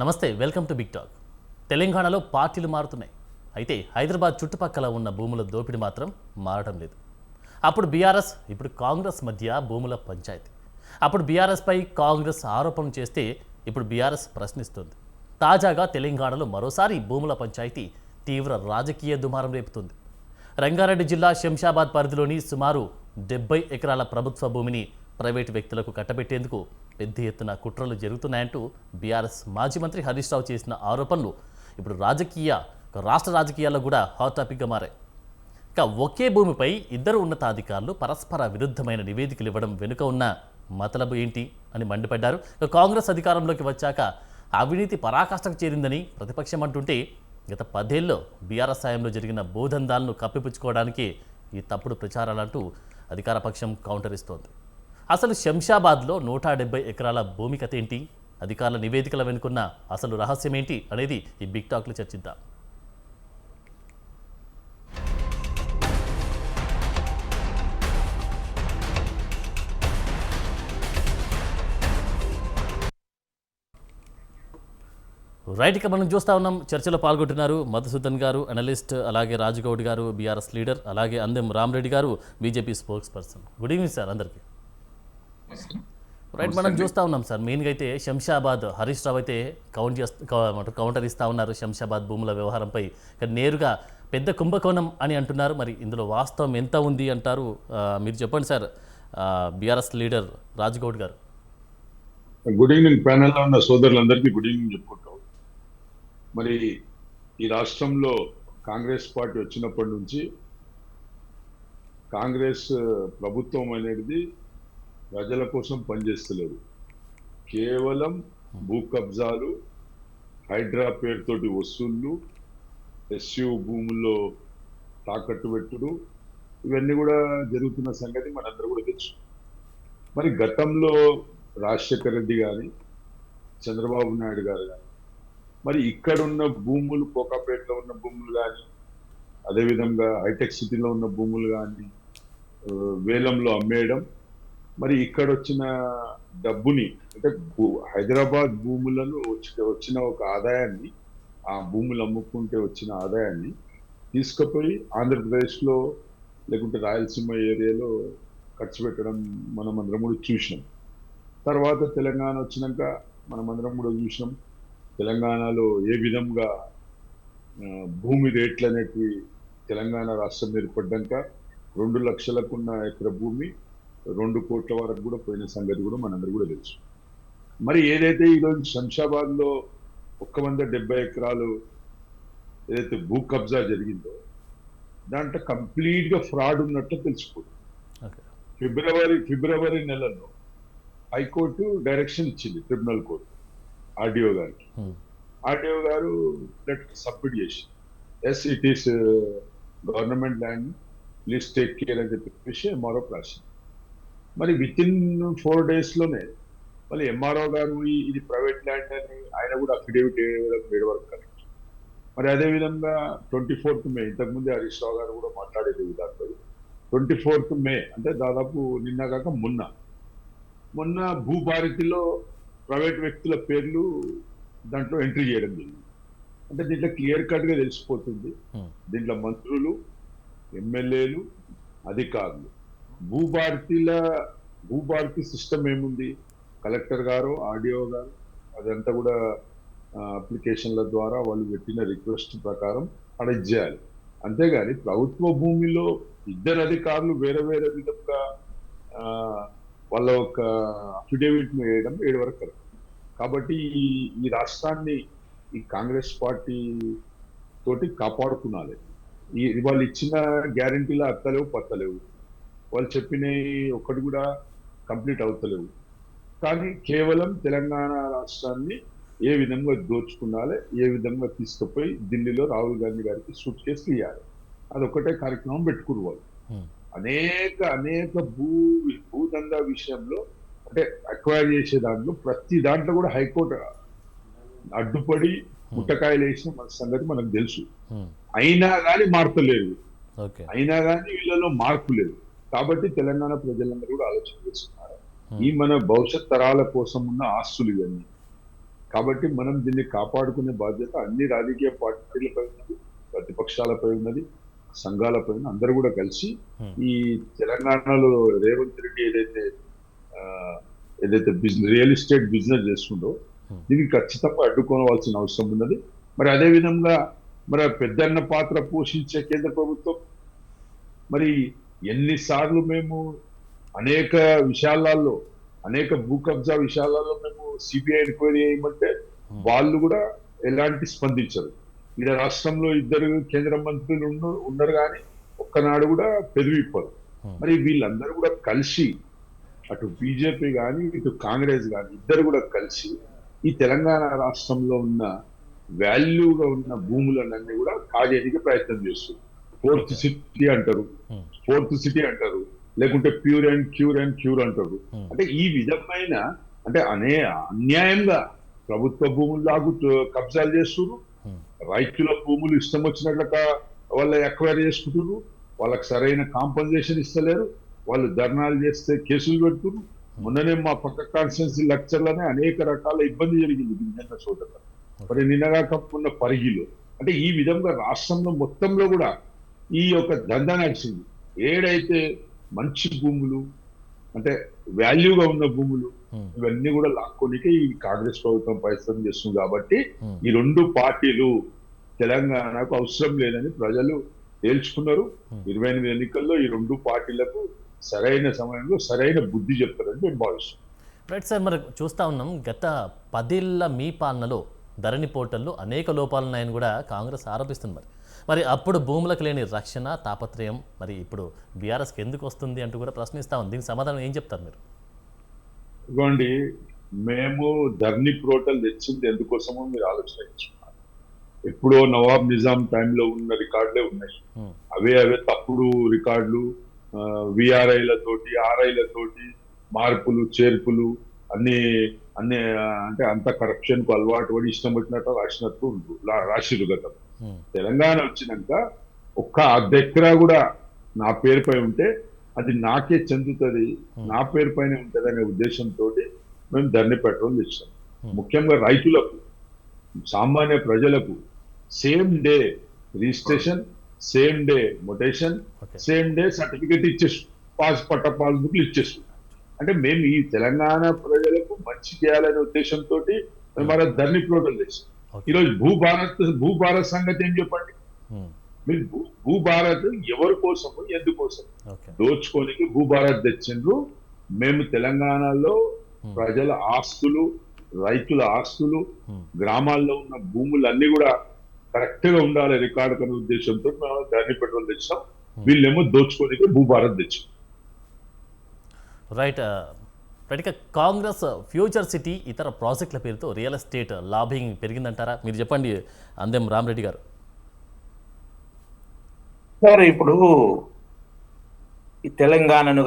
నమస్తే, welcome to big talk. తెలంగాణలో పార్టీలు మారుతున్నాయి. అయితే హైదరాబాద్ చుట్టుపక్కల ఉన్న భూముల దోపిడీ మాత్రం మారడం లేదు. అప్పుడు బీఆర్ఎస్, ఇప్పుడు కాంగ్రెస్ మధ్య భూముల పంచాయతీ. అప్పుడు బీఆర్ఎస్పై కాంగ్రెస్ ఆరోపణలు చేస్తే ఇప్పుడు బీఆర్ఎస్ ప్రశ్నిస్తుంది. తాజాగా తెలంగాణలో మరోసారి భూముల పంచాయతీ తీవ్ర రాజకీయ దుమారం రేపుతుంది. రంగారెడ్డి జిల్లా శంషాబాద్ పరిధిలోని సుమారు 70 ఎకరాల ప్రభుత్వ భూమిని ప్రైవేటు వ్యక్తులకు కట్టబెట్టేందుకు పెద్ద ఎత్తున కుట్రలు జరుగుతున్నాయంటూ బీఆర్ఎస్ మాజీ మంత్రి హరీష్ రావు చేసిన ఆరోపణలు ఇప్పుడు రాష్ట్ర రాజకీయాల్లో కూడా హాట్ టాపిక్గా మారాయి. ఇక ఒకే భూమిపై ఇద్దరు ఉన్నతాధికారులు పరస్పర విరుద్ధమైన నివేదికలు ఇవ్వడం వెనుక ఉన్న మతలబు ఏంటి అని మండిపడ్డారు. ఇక కాంగ్రెస్ అధికారంలోకి వచ్చాక అవినీతి పరాకాష్ఠకు చేరిందని ప్రతిపక్షం అంటుంటే, గత 10 ఏళ్లలో బీఆర్ఎస్ సాయంలో జరిగిన భూదందాలను కప్పిపుచ్చుకోవడానికి ఈ తప్పుడు ప్రచారాలంటూ అధికార పక్షం కౌంటర్ ఇస్తోంది. అసలు శంషాబాద్లో 170 ఎకరాల భూమి కథ ఏంటి, అధికారుల నివేదికల వెనుకున్న అసలు రహస్యం ఏంటి అనేది ఈ బిగ్ టాక్లో చర్చిద్దాం. రైట్, ఇక మనం చూస్తూ ఉన్నాం. చర్చలో పాల్గొంటున్నారు మధుసూదన్ గారు, అనలిస్ట్, అలాగే రాజగౌడ్ గారు బీఆర్ఎస్ లీడర్, అలాగే అందెం రామరెడ్డి గారు BJP spokes person. Good evening sir అందరికీ. రైట్, మనం చూస్తూ ఉన్నాం సార్, మెయిన్గా అయితే శంషాబాద్ హరీష్ రావు అయితే కౌంటర్ ఇస్తూ ఉన్నారు శంషాబాద్ భూముల వ్యవహారంపై. నేరుగా పెద్ద కుంభకోణం అని అంటున్నారు. మరి ఇందులో వాస్తవం ఎంత ఉంది అంటారు? మీరు చెప్పండి సార్, బీఆర్ఎస్ లీడర్ రాజగౌడ్ గారు. Good evening. ప్యానెల్లో ఉన్న సోదరులందరికీ గుడ్ ఈవినింగ్ చెప్పుకుంటాం. మరి ఈ రాష్ట్రంలో కాంగ్రెస్ పార్టీ వచ్చినప్పటి నుంచి కాంగ్రెస్ ప్రభుత్వం అనేది ప్రజల కోసం పనిచేస్తలేదు. కేవలం భూ కబ్జాలు, హైడ్రా పేరుతోటి వసూళ్లు, ఎస్యూ భూముల్లో తాకట్టు పెట్టుడు, ఇవన్నీ కూడా జరుగుతున్న సంగతి మనందరూ కూడా తెలుసు. మరి గతంలో రాజశేఖర రెడ్డి కానీ, చంద్రబాబు నాయుడు గారు కానీ, మరి ఇక్కడున్న భూములు, కోకాపేటలో ఉన్న భూములు కానీ, అదేవిధంగా హైటెక్ సిటీలో ఉన్న భూములు కానీ వేలంలో అమ్మేయడం, మరి ఇక్కడ వచ్చిన డబ్బుని, అంటే హైదరాబాద్ భూములను వచ్చిన ఒక ఆదాయాన్ని, ఆ భూములు అమ్ముకుంటే వచ్చిన ఆదాయాన్ని తీసుకుపోయి ఆంధ్రప్రదేశ్లో లేకుంటే రాయలసీమ ఏరియాలో ఖర్చు పెట్టడం మనం అందరం కూడా చూసినాం. తర్వాత తెలంగాణ వచ్చినాక మనం అందరం కూడా చూసినాం తెలంగాణలో ఏ విధంగా భూమి రేట్లు అనేటివి తెలంగాణ రాష్ట్రం ఏర్పడ్డాక 2 లక్షలకున్న ఎకర భూమి 2 కోట్ల వరకు కూడా పోయిన సంగతి కూడా మనందరూ కూడా తెలుసు. మరి ఏదైతే ఈరోజు శంషాబాద్లో 170 ఎకరాలు ఏదైతే భూ కబ్జా జరిగిందో దాంట్లో కంప్లీట్గా ఫ్రాడ్ ఉన్నట్టు తెలిసిపోతుంది. ఫిబ్రవరి నెలలో హైకోర్టు డైరెక్షన్ ఇచ్చింది ట్రిబ్యునల్ కోర్టు ఆర్డీఓ గారికి. ఆర్డీఓ గారు లెటర్ సబ్మిట్ చేసి, yes it is government land, please take care అని చెప్పేసి ఎంఆర్ఓ రాసింది. మరి విత్ ఇన్ 4 daysలోనే మళ్ళీ ఎంఆర్ఓ గారు ఇది ప్రైవేట్ ల్యాండ్ అని ఆయన కూడా అఫిడేవిట్ వేయడం వరకు కరెక్ట్. మరి అదేవిధంగా 24th May, ఇంతకుముందే హరీష్ రావు గారు కూడా మాట్లాడేది దాంట్లో 24th May అంటే దాదాపు నిన్న కాక మొన్న భూభారతిలో ప్రైవేట్ వ్యక్తుల పేర్లు దాంట్లో ఎంట్రీ చేయడం జరిగింది. అంటే దీంట్లో క్లియర్ కట్గా తెలిసిపోతుంది, దీంట్లో మంత్రులు, ఎమ్మెల్యేలు, అధికారులు, భూభారతి సిస్టమ్ ఏముంది, కలెక్టర్ గారు, ఆర్డీఓ గారు, అదంతా కూడా అప్లికేషన్ల ద్వారా వాళ్ళు పెట్టిన రిక్వెస్ట్ ప్రకారం అరెస్ట్ చేయాలి. అంతేగాని ప్రభుత్వ భూమిలో ఇద్దరు అధికారులు వేరే వేరే విధంగా వాళ్ళ ఒక అఫిడేవిట్ వేయడం ఏడు వరకు కరెక్ట్. కాబట్టి ఈ రాష్ట్రాన్ని ఈ కాంగ్రెస్ పార్టీ తోటి కాపాడుకున్నాలి. వాళ్ళు ఇచ్చిన గ్యారంటీలు అత్తలేవు, పత్తలేవు, వాళ్ళు చెప్పినవి ఒక్కటి కూడా కంప్లీట్ అవుతలేవు. కానీ కేవలం తెలంగాణ రాష్ట్రాన్ని ఏ విధంగా దోచుకున్నాలి, ఏ విధంగా తీసుకుపోయి ఢిల్లీలో రాహుల్ గాంధీ గారికి సూట్ కేసులు ఇవ్వాలి, అదొక్కటే కార్యక్రమం పెట్టుకుని వాళ్ళు అనేక భూదందా విషయంలో, అంటే అక్వైర్ చేసే దాంట్లో ప్రతి దాంట్లో కూడా హైకోర్టు అడ్డుపడి ముట్టకాయలు వేసిన మన సంగతి మనకు తెలుసు. అయినా కానీ మార్పులేదు, అయినా కానీ వీళ్ళలో మార్పు లేదు. కాబట్టి తెలంగాణ ప్రజలందరూ కూడా ఆలోచన చేస్తున్నారు, ఈ మన భవిష్యత్ తరాల కోసం ఉన్న ఆస్తులు ఇవన్నీ కాబట్టి మనం దీన్ని కాపాడుకునే బాధ్యత అన్ని రాజకీయ పార్టీలపై ఉన్నది, ప్రతిపక్షాలపై ఉన్నది, సంఘాలపై ఉన్నది. అందరూ కూడా కలిసి ఈ తెలంగాణలో రేవంత్ రెడ్డి ఆ, ఏదైతే రియల్ ఎస్టేట్ బిజినెస్ చేస్తుండో దీనికి ఖచ్చితంగా అడ్డుకోవాల్సిన అవసరం ఉన్నది. మరి అదే విధంగా మరి పెద్దన్న పాత్ర పోషించే కేంద్ర ప్రభుత్వం మరి ఎన్నిసార్లు మేము అనేక విషయాలలో అనేక భూ కబ్జా విషయాలలో మేము సిబిఐ ఎంక్వైరీ చేయమంటే వాళ్ళు కూడా ఎలాంటి స్పందించరు. ఈడ రాష్ట్రంలో ఇద్దరు కేంద్ర మంత్రులు ఉన్నారు కానీ ఒక్కనాడు కూడా పెదవిప్పరు. మరి వీళ్ళందరూ కూడా కలిసి అటు బీజేపీ కానీ ఇటు కాంగ్రెస్ కానీ ఇద్దరు కూడా కలిసి ఈ తెలంగాణ రాష్ట్రంలో ఉన్న వాల్యూగా ఉన్న భూములన్నీ కూడా కాజేయడానికి ప్రయత్నం చేస్తుంది. ఫోర్త్ సిటీ అంటారు, లేకుంటే ప్యూర్ అండ్ క్యూర్ అంటారు. అంటే ఈ విధమైన అంటే అన్యాయంగా ప్రభుత్వ భూములు కబ్జాలు చేస్తున్నారు, రైతుల భూములు ఇష్టం వచ్చినట్లుగా వాళ్ళు ఎక్వైర్ చేసుకుంటున్నారు, వాళ్ళకి సరైన కాంపన్సేషన్ ఇస్తలేరు, వాళ్ళు ధర్నాలు చేస్తే కేసులు పెడుతున్నారు. మొన్ననే మా పక్క కాన్స్టిట్యున్సీ లెక్చర్లోనే అనేక రకాల ఇబ్బంది జరిగింది గిరిజన సోదరులు. మరి నిన్నగాక ఉన్న పరిగిలో అంటే ఈ విధంగా రాష్ట్రంలో మొత్తంలో కూడా ఈ యొక్క దందా నడిచింది. ఏడైతే మంచి భూములు అంటే వాల్యూగా ఉన్న భూములు ఇవన్నీ కూడా లాక్కోనికే ఈ కాంగ్రెస్ ప్రభుత్వం ప్రయత్నం చేస్తుంది. కాబట్టి ఈ రెండు పార్టీలు తెలంగాణకు అవసరం లేదని ప్రజలు తేల్చుకున్నారు. 28 ఎన్నికల్లో ఈ రెండు పార్టీలకు సరైన సమయంలో సరైన బుద్ధి చెప్తారని మేము భావిస్తున్నాం. రైట్ సార్, మరి చూస్తూ ఉన్నాం గత 10 ఏళ్ల మీ పాలనలో ధరణి పోర్టల్లో అనేక లోపాలున్నాయని కూడా కాంగ్రెస్ ఆరోపిస్తుంది. మరి అప్పుడు భూములకు లేని రక్షణ తాపత్రయం మరి ఇప్పుడు బీఆర్ఎస్కి ఎందుకు వస్తుంది అంటూ కూడా ప్రశ్నిస్తా ఉంది. దీనికి సమాధానం ఏం చెప్తారు మీరు? ఇదిగోండి, మేము ధరణి పోర్టల్ తెచ్చింది ఎందుకోసమో మీరు ఆలోచించుకున్నారు. ఎప్పుడో నవాబ్ నిజాం టైంలో ఉన్న రికార్డులే ఉన్నాయి. అవే తప్పుడు రికార్డులు, విఆర్ఐలతోటి ఆర్ఐలతోటి మార్పులు చేర్పులు అన్ని అంటే అంత కరప్షన్ కు అలవాటు పడి ఇష్టం వచ్చినట్టు రాసిరు గతం. తెలంగాణ వచ్చినాక ఒక్క అర్ధెకరా కూడా నా పేరుపై ఉంటే అది నాకే చెందుతుంది, నా పేరు పైన ఉంటుంది అనే ఉద్దేశంతో మేము ధరణి పెట్రోల్ ఇస్తాం. ముఖ్యంగా రైతులకు, సామాన్య ప్రజలకు same day registration, same day mutation, same day certificate ఇచ్చేసు, పాస్బుక్లు ఇచ్చేసు. అంటే మేము ఈ తెలంగాణ ప్రజలకు మంచి చేయాలనే ఉద్దేశంతో మేము మన ధరణి పోర్టల్ చేస్తాం. ఈరోజు భూభారత్ సంగతి ఏం చెప్పండి? మీరు భూభారత్ ఎవరి కోసము ఎందుకోసం దోచుకోనికి భూభారత్ తెచ్చిండ్రు. మేము తెలంగాణలో ప్రజల ఆస్తులు, రైతుల ఆస్తులు, గ్రామాల్లో ఉన్న భూములు అన్ని కూడా కరెక్ట్ గా ఉండాలి రికార్డు అనే ఉద్దేశంతో మేము ధరణి పెట్రోల్ తెచ్చాం. వీళ్ళేమో దోచుకోనికి భూభారత్ తెచ్చాం. రైట్. ఇక కాంగ్రెస్ ఫ్యూచర్ సిటీ ఇతర ప్రాజెక్టుల పేరుతో రియల్ ఎస్టేట్ లాబింగ్ పెరిగిందంటారా? మీరు చెప్పండి అందెం రామరెడ్డి గారు. సార్, ఇప్పుడు ఈ తెలంగాణను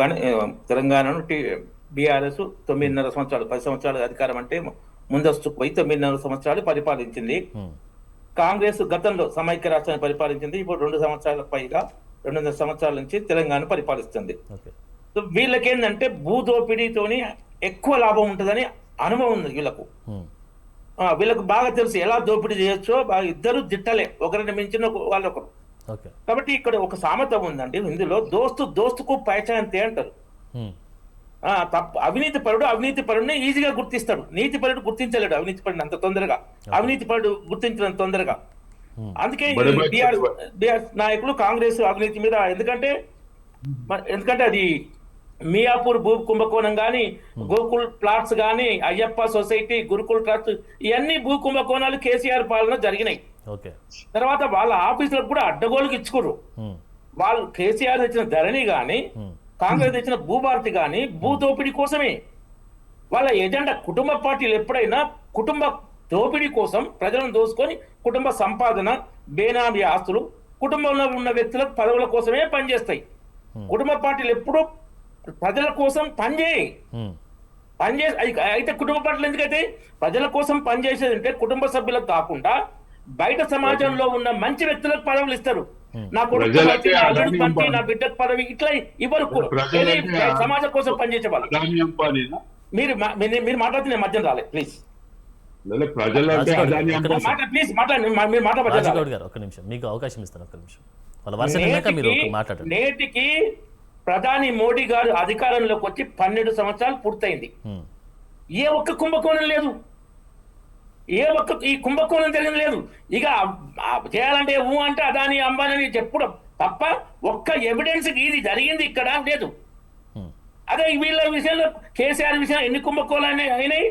బీఆర్ఎస్ 9.5 సంవత్సరాలు 10 సంవత్సరాలు అధికారం అంటే ముందస్తు పోయి 9.5 సంవత్సరాలు పరిపాలించింది. కాంగ్రెస్ గతంలో సమైక్య రాష్ట్రాన్ని పరిపాలించింది. ఇప్పుడు 2 సంవత్సరాల పైగా 2.5 సంవత్సరాల నుంచి తెలంగాణ పరిపాలిస్తుంది. సో వీళ్ళకేంటంటే భూదోపిడీతోని ఎక్కువ లాభం ఉంటుందని అనుభవం ఉంది వీళ్ళకు. వీళ్ళకు బాగా తెలుసు ఎలా దోపిడీ చేయొచ్చో. బాగా ఇద్దరు దిట్టలే, ఒకరిని మించిన వాళ్ళొకరు. కాబట్టి ఇక్కడ ఒక సామెత ఉందండి ఇందులో, దోస్తుకు పైచాంతే అంటారు. అవినీతి పరుడిని ఈజీగా గుర్తిస్తాడు, నీతి పరుడు గుర్తించలేడు అవినీతి పరుడిని అంత తొందరగా, అవినీతి పరుడు గుర్తించడం తొందరగా. అందుకే బీఆర్ఎస్ నాయకులు కాంగ్రెస్ అవినీతి మీద, ఎందుకంటే అది మియాపూర్ భూ కుంభకోణం కానీ, గోకుల్ ప్లాట్స్ కానీ, అయ్యప్ప సొసైటీ, గురుకుల్ ట్రస్ట్, ఇవన్నీ భూ కుంభకోణాలు కేసీఆర్ పాలన జరిగినాయి. తర్వాత వాళ్ళ ఆఫీసులకు కూడా అడ్డగోలుకి ఇచ్చుకోరు. వాళ్ళు కేసీఆర్ తెచ్చిన ధరణి కానీ, కాంగ్రెస్ తెచ్చిన భూభారతి కానీ భూ దోపిడీ కోసమే. వాళ్ళ ఎజెండా కుటుంబ పార్టీలు ఎప్పుడైనా కుటుంబ దోపిడీ కోసం ప్రజలను దోసుకొని కుటుంబ సంపాదన, బేనామీ ఆస్తులు, కుటుంబంలో ఉన్న వ్యక్తులకు పదవుల కోసమే పనిచేస్తాయి. కుటుంబ పార్టీలు ఎప్పుడూ ప్రజల కోసం అయితే కుటుంబ పార్టీలు ఎందుకైతే ప్రజల కోసం పనిచేసేది అంటే కుటుంబ సభ్యులకు కాకుండా బయట సమాజంలో ఉన్న మంచి వ్యక్తులకు పదవులు ఇస్తారు. నా కొడుకు నా బిడ్డకు పదవి ఇట్లా ఇవ్వరు. సమాజం కోసం పనిచేసే వాళ్ళు. మీరు మాట్లాడుతున్న మధ్యన రాలే ప్లీజ్. లేదా ప్రజలు అంటే రాజగౌడ్ అదాని ఒక్క అంబానీ నిమిషం. ప్లీజ్ మాట్లాడండి మీరు మాట్లాడాలి రాజగౌడ్ గారు ఒక్క నిమిషం, మీకు అవకాశం ఇస్తాను, ఒక్క నిమిషం. వాళ్ళ వర్షం విన్నాక మీరు మాట్లాడండి. నేటికి ప్రధాని మోడీ గారు అధికారంలోకి వచ్చి 12 సంవత్సరాలు పూర్తయింది. ఉమ్, ఏ ఒక్క కుంభకోణం లేదు, ఈ కుంభకోణం జరిగింది లేదు. ఇక చేయాలంటే అంటే అదాని అంబానీ అని చెప్పడం తప్ప ఒక్క ఎవిడెన్స్ ఇది జరిగింది ఇక్కడ లేదు. ఉమ్, అదే వీళ్ళ విషయంలో కేసీఆర్ విషయంలో ఎన్ని కుంభకోణాలు అయినాయి.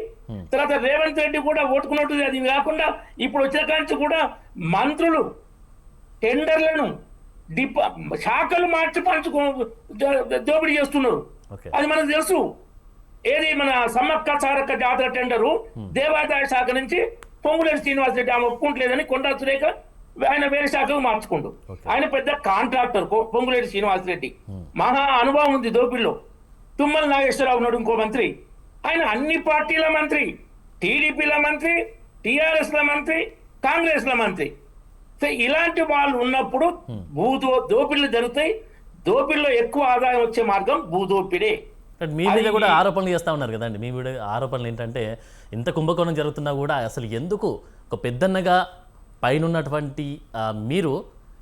తర్వాత రేవంత్ రెడ్డి కూడా ఓటుకున్నట్టు అది కాకుండా ఇప్పుడు వచ్చిన కాంచి కూడా మంత్రులు టెండర్లను శాఖలు మార్చి దోపిడీ చేస్తున్నారు. ఓకే. అది మనకు తెలుసు. ఏది మన సమ్మక్క సారక్క జాతర టెండరు దేవాదాయ శాఖ నుంచి పొంగులేటి శ్రీనివాసరెడ్డి ఆమె ఒప్పుకుంటలేదని కొండా సురేఖ ఆయన వేరే శాఖకు మార్చుకుండు. ఆయన పెద్ద కాంట్రాక్టర్ పొంగులేటి శ్రీనివాసరెడ్డి, మహా అనుభవం ఉంది దోపిడిలో. తుమ్మల నాగేశ్వరరావు ఉన్నాడు ఇంకో మంత్రి, ఆయన అన్ని పార్టీల మంత్రి, టీడీపీల మంత్రి, టిఆర్ఎస్ల మంత్రి, కాంగ్రెస్ల మంత్రి. సో ఇలాంటి వాళ్ళు ఉన్నప్పుడు దోపిడీలు జరుగుతాయి. దోపిడీలో ఎక్కువ ఆదాయం వచ్చే మార్గం భూదోపిడే. మీ మీద కూడా ఆరోపణలు చేస్తూ ఉన్నారు కదండి. మీ మీద ఆరోపణలు ఏంటంటే ఇంత కుంభకోణం జరుగుతున్నా కూడా అసలు ఎందుకు ఒక పెద్దన్నగా పైనున్నటువంటి మీరు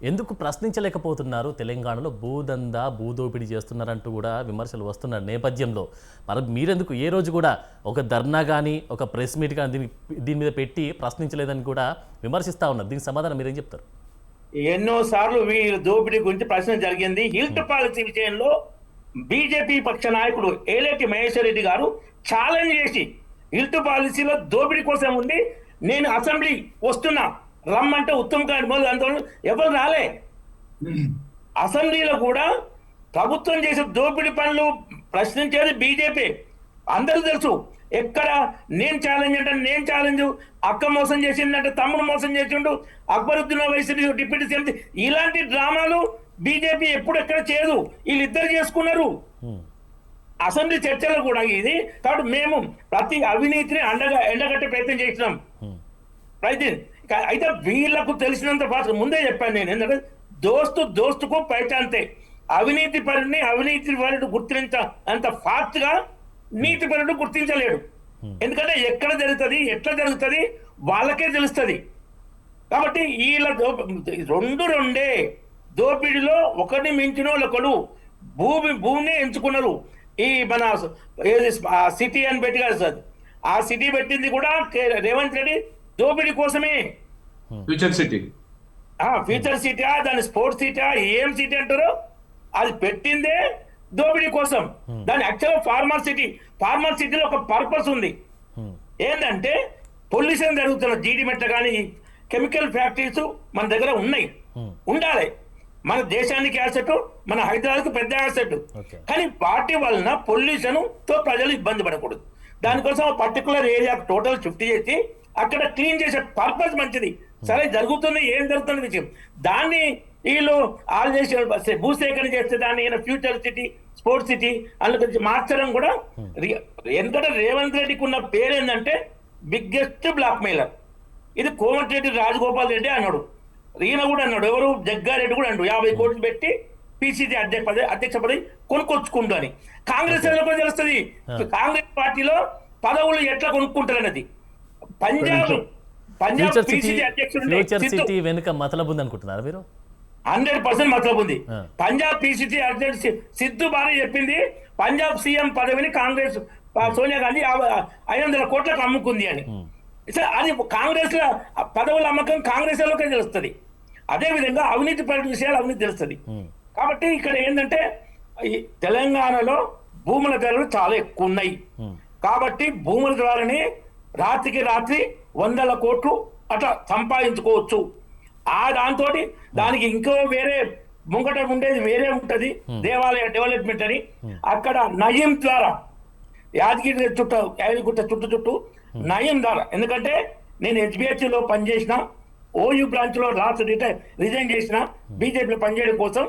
ఎందుకు ప్రశ్నించలేకపోతున్నారు? తెలంగాణలో భూదందా భూదోపిడీ చేస్తున్నారంటూ కూడా విమర్శలు వస్తున్న నేపథ్యంలో మరి మీరెందుకు ఏ రోజు కూడా ఒక ధర్నా కానీ ఒక ప్రెస్ మీట్ కానీ దీని మీద పెట్టి ప్రశ్నించలేదని కూడా విమర్శిస్తూ ఉన్నారు. దీనికి సమాధానం మీరేం చెప్తారు? ఎన్నోసార్లు వీళ్ళు దోపిడీ గురించి ప్రశ్న జరిగింది. హిల్ట్ పాలసీ విషయంలో బీజేపీ పక్ష నాయకుడు ఏలేటి మహేశ్వర్ రెడ్డి గారు ఛాలెంజ్ చేసి హిల్ట్ పాలసీలో దోపిడీ కోసం ఉండి నేను అసెంబ్లీ వస్తున్నా రమ్మంటే ఉత్తమ్ కుమార్ మొదలు అంత ఎవరు రాలే. అసెంబ్లీలో కూడా ప్రభుత్వం చేసే దోపిడీ పనులు ప్రశ్నించేది బీజేపీ. అందరూ తెలుసు. ఎక్కడ నేను ఛాలెంజ్ అంటే నేను ఛాలెంజ్, అక్క మోసం చేసిందంటే తమ్ముడు మోసం చేసిండు, అక్బరుద్దీన్ ఓవైసీ డిప్యూటీ సీఎం, ఇలాంటి డ్రామాలు బీజేపీ ఎప్పుడు ఎక్కడ చేయదు. వీళ్ళిద్దరు చేసుకున్నారు అసెంబ్లీ చర్చలో కూడా ఇది. కాబట్టి మేము ప్రతి అవినీతిని ఎండగట్టే ప్రయత్నం చేసినాం. అయితే వీళ్లకు తెలిసినంత ఫాస్ట్ ముందే చెప్పాను నేను, ఎందుకంటే దోస్తుకు పైచాంతే. అవినీతి పరుడిని అవినీతి పరుడు అంత ఫాస్ట్ గా నీతి పరుడు గుర్తించలేడు. ఎందుకంటే ఎక్కడ జరుగుతుంది ఎట్లా జరుగుతుంది వాళ్ళకే తెలుస్తుంది. కాబట్టి వీళ్ళ రెండే దోపిడీలో ఒకటి మించిన ఒకడు భూమిని ఎంచుకున్నారు. ఈ మన సిటీ అని పెట్టి కదా సార్, ఆ సిటీ పెట్టింది కూడా రేవంత్ రెడ్డి దోపిడీ కోసమే. ఫ్యూచర్ సిటీ దాని స్పోర్ట్స్ సిటీ ఏం సిటీ అంటారో అది పెట్టిందే దోపిడీ కోసం. దాని యాక్చువల్ ఫార్మర్ సిటీలో ఒక పర్పస్ ఉంది. ఏంటంటే పొల్యూషన్ జరుగుతున్న జీడిమెట్ల కానీ కెమికల్ ఫ్యాక్టరీస్ మన దగ్గర ఉన్నాయి, ఉండాలి. మన దేశానికి యాసెట్, మన హైదరాబాద్కు పెద్ద యాసెట్. కానీ వాటి వలన పొల్యూషన్ తో ప్రజలు ఇబ్బంది పడకూడదు. దానికోసం పర్టికులర్ ఏరియా టోటల్ షిఫ్ట్ చేసి అక్కడ క్లీన్ చేసే పర్పస్ మంచిది. సరే జరుగుతుంది, ఏం జరుగుతుంది విషయం. దాన్ని వీళ్ళు చేసే భూసేకరణ చేస్తే దాన్ని ఫ్యూచర్ సిటీ, స్పోర్ట్స్ సిటీ అందులో మార్చడం కూడా. ఎందుకంటే రేవంత్ రెడ్డికి ఉన్న పేరు ఏంటంటే బిగ్గెస్ట్ బ్లాక్ మెయిలర్. ఇది కోమటిరెడ్డి రాజగోపాల్ రెడ్డి అన్నాడు, ఈయన కూడా అన్నాడు, ఎవరు జగ్గారెడ్డి కూడా అన్నాడు 50 కోట్లు పెట్టి పిసిసి అధ్యక్ష పదవి కొనుక్కొచ్చుకుంటూ అని. కాంగ్రెస్ కూడా తెలుస్తుంది కాంగ్రెస్ పార్టీలో పదవులు ఎట్లా కొనుక్కుంటారు అన్నది. పంజాబ్ పిసిసి అధ్యక్షుడు వెనుక మతలబ్ ఉంది అనుకుంటున్నారు మీరు? 100% మతలబ్ ఉంది. పంజాబ్ పిసిసి అధ్యక్షుడు సిద్ధు బాగా చెప్పింది పంజాబ్ సీఎం పదవిని కాంగ్రెస్ సోనియా గాంధీ 500 కోట్లకు అమ్ముకుంది అని. అది కాంగ్రెస్ లో పదవుల అమ్మకం కాంగ్రెస్ లోకే తెలుస్తుంది. అదే విధంగా అవినీతి పరి విషయాలు అవినీతి తెలుస్తుంది. కాబట్టి ఇక్కడ ఏంటంటే తెలంగాణలో భూముల ధరలు చాలా ఎక్కువ ఉన్నాయి. కాబట్టి భూముల ద్వారానే రాత్రికి రాత్రి 100 కోట్లు అట్లా సంపాదించుకోవచ్చు. దాంతో దానికి ఇంకో వేరే ముంగట ఉండేది వేరే ఉంటది, దేవాలయ డెవలప్మెంట్ అని. అక్కడ నయం ద్వారా యాదగిరి యాదగిరిగుట్ట చుట్టూ నయం ద్వారా, ఎందుకంటే నేను హెచ్బిహెచ్లో పనిచేసిన, ఓయూ బ్రాంచ్ లో లాస్ట్ రిజైన్ చేసిన బీజేపీలో పనిచేయడం కోసం.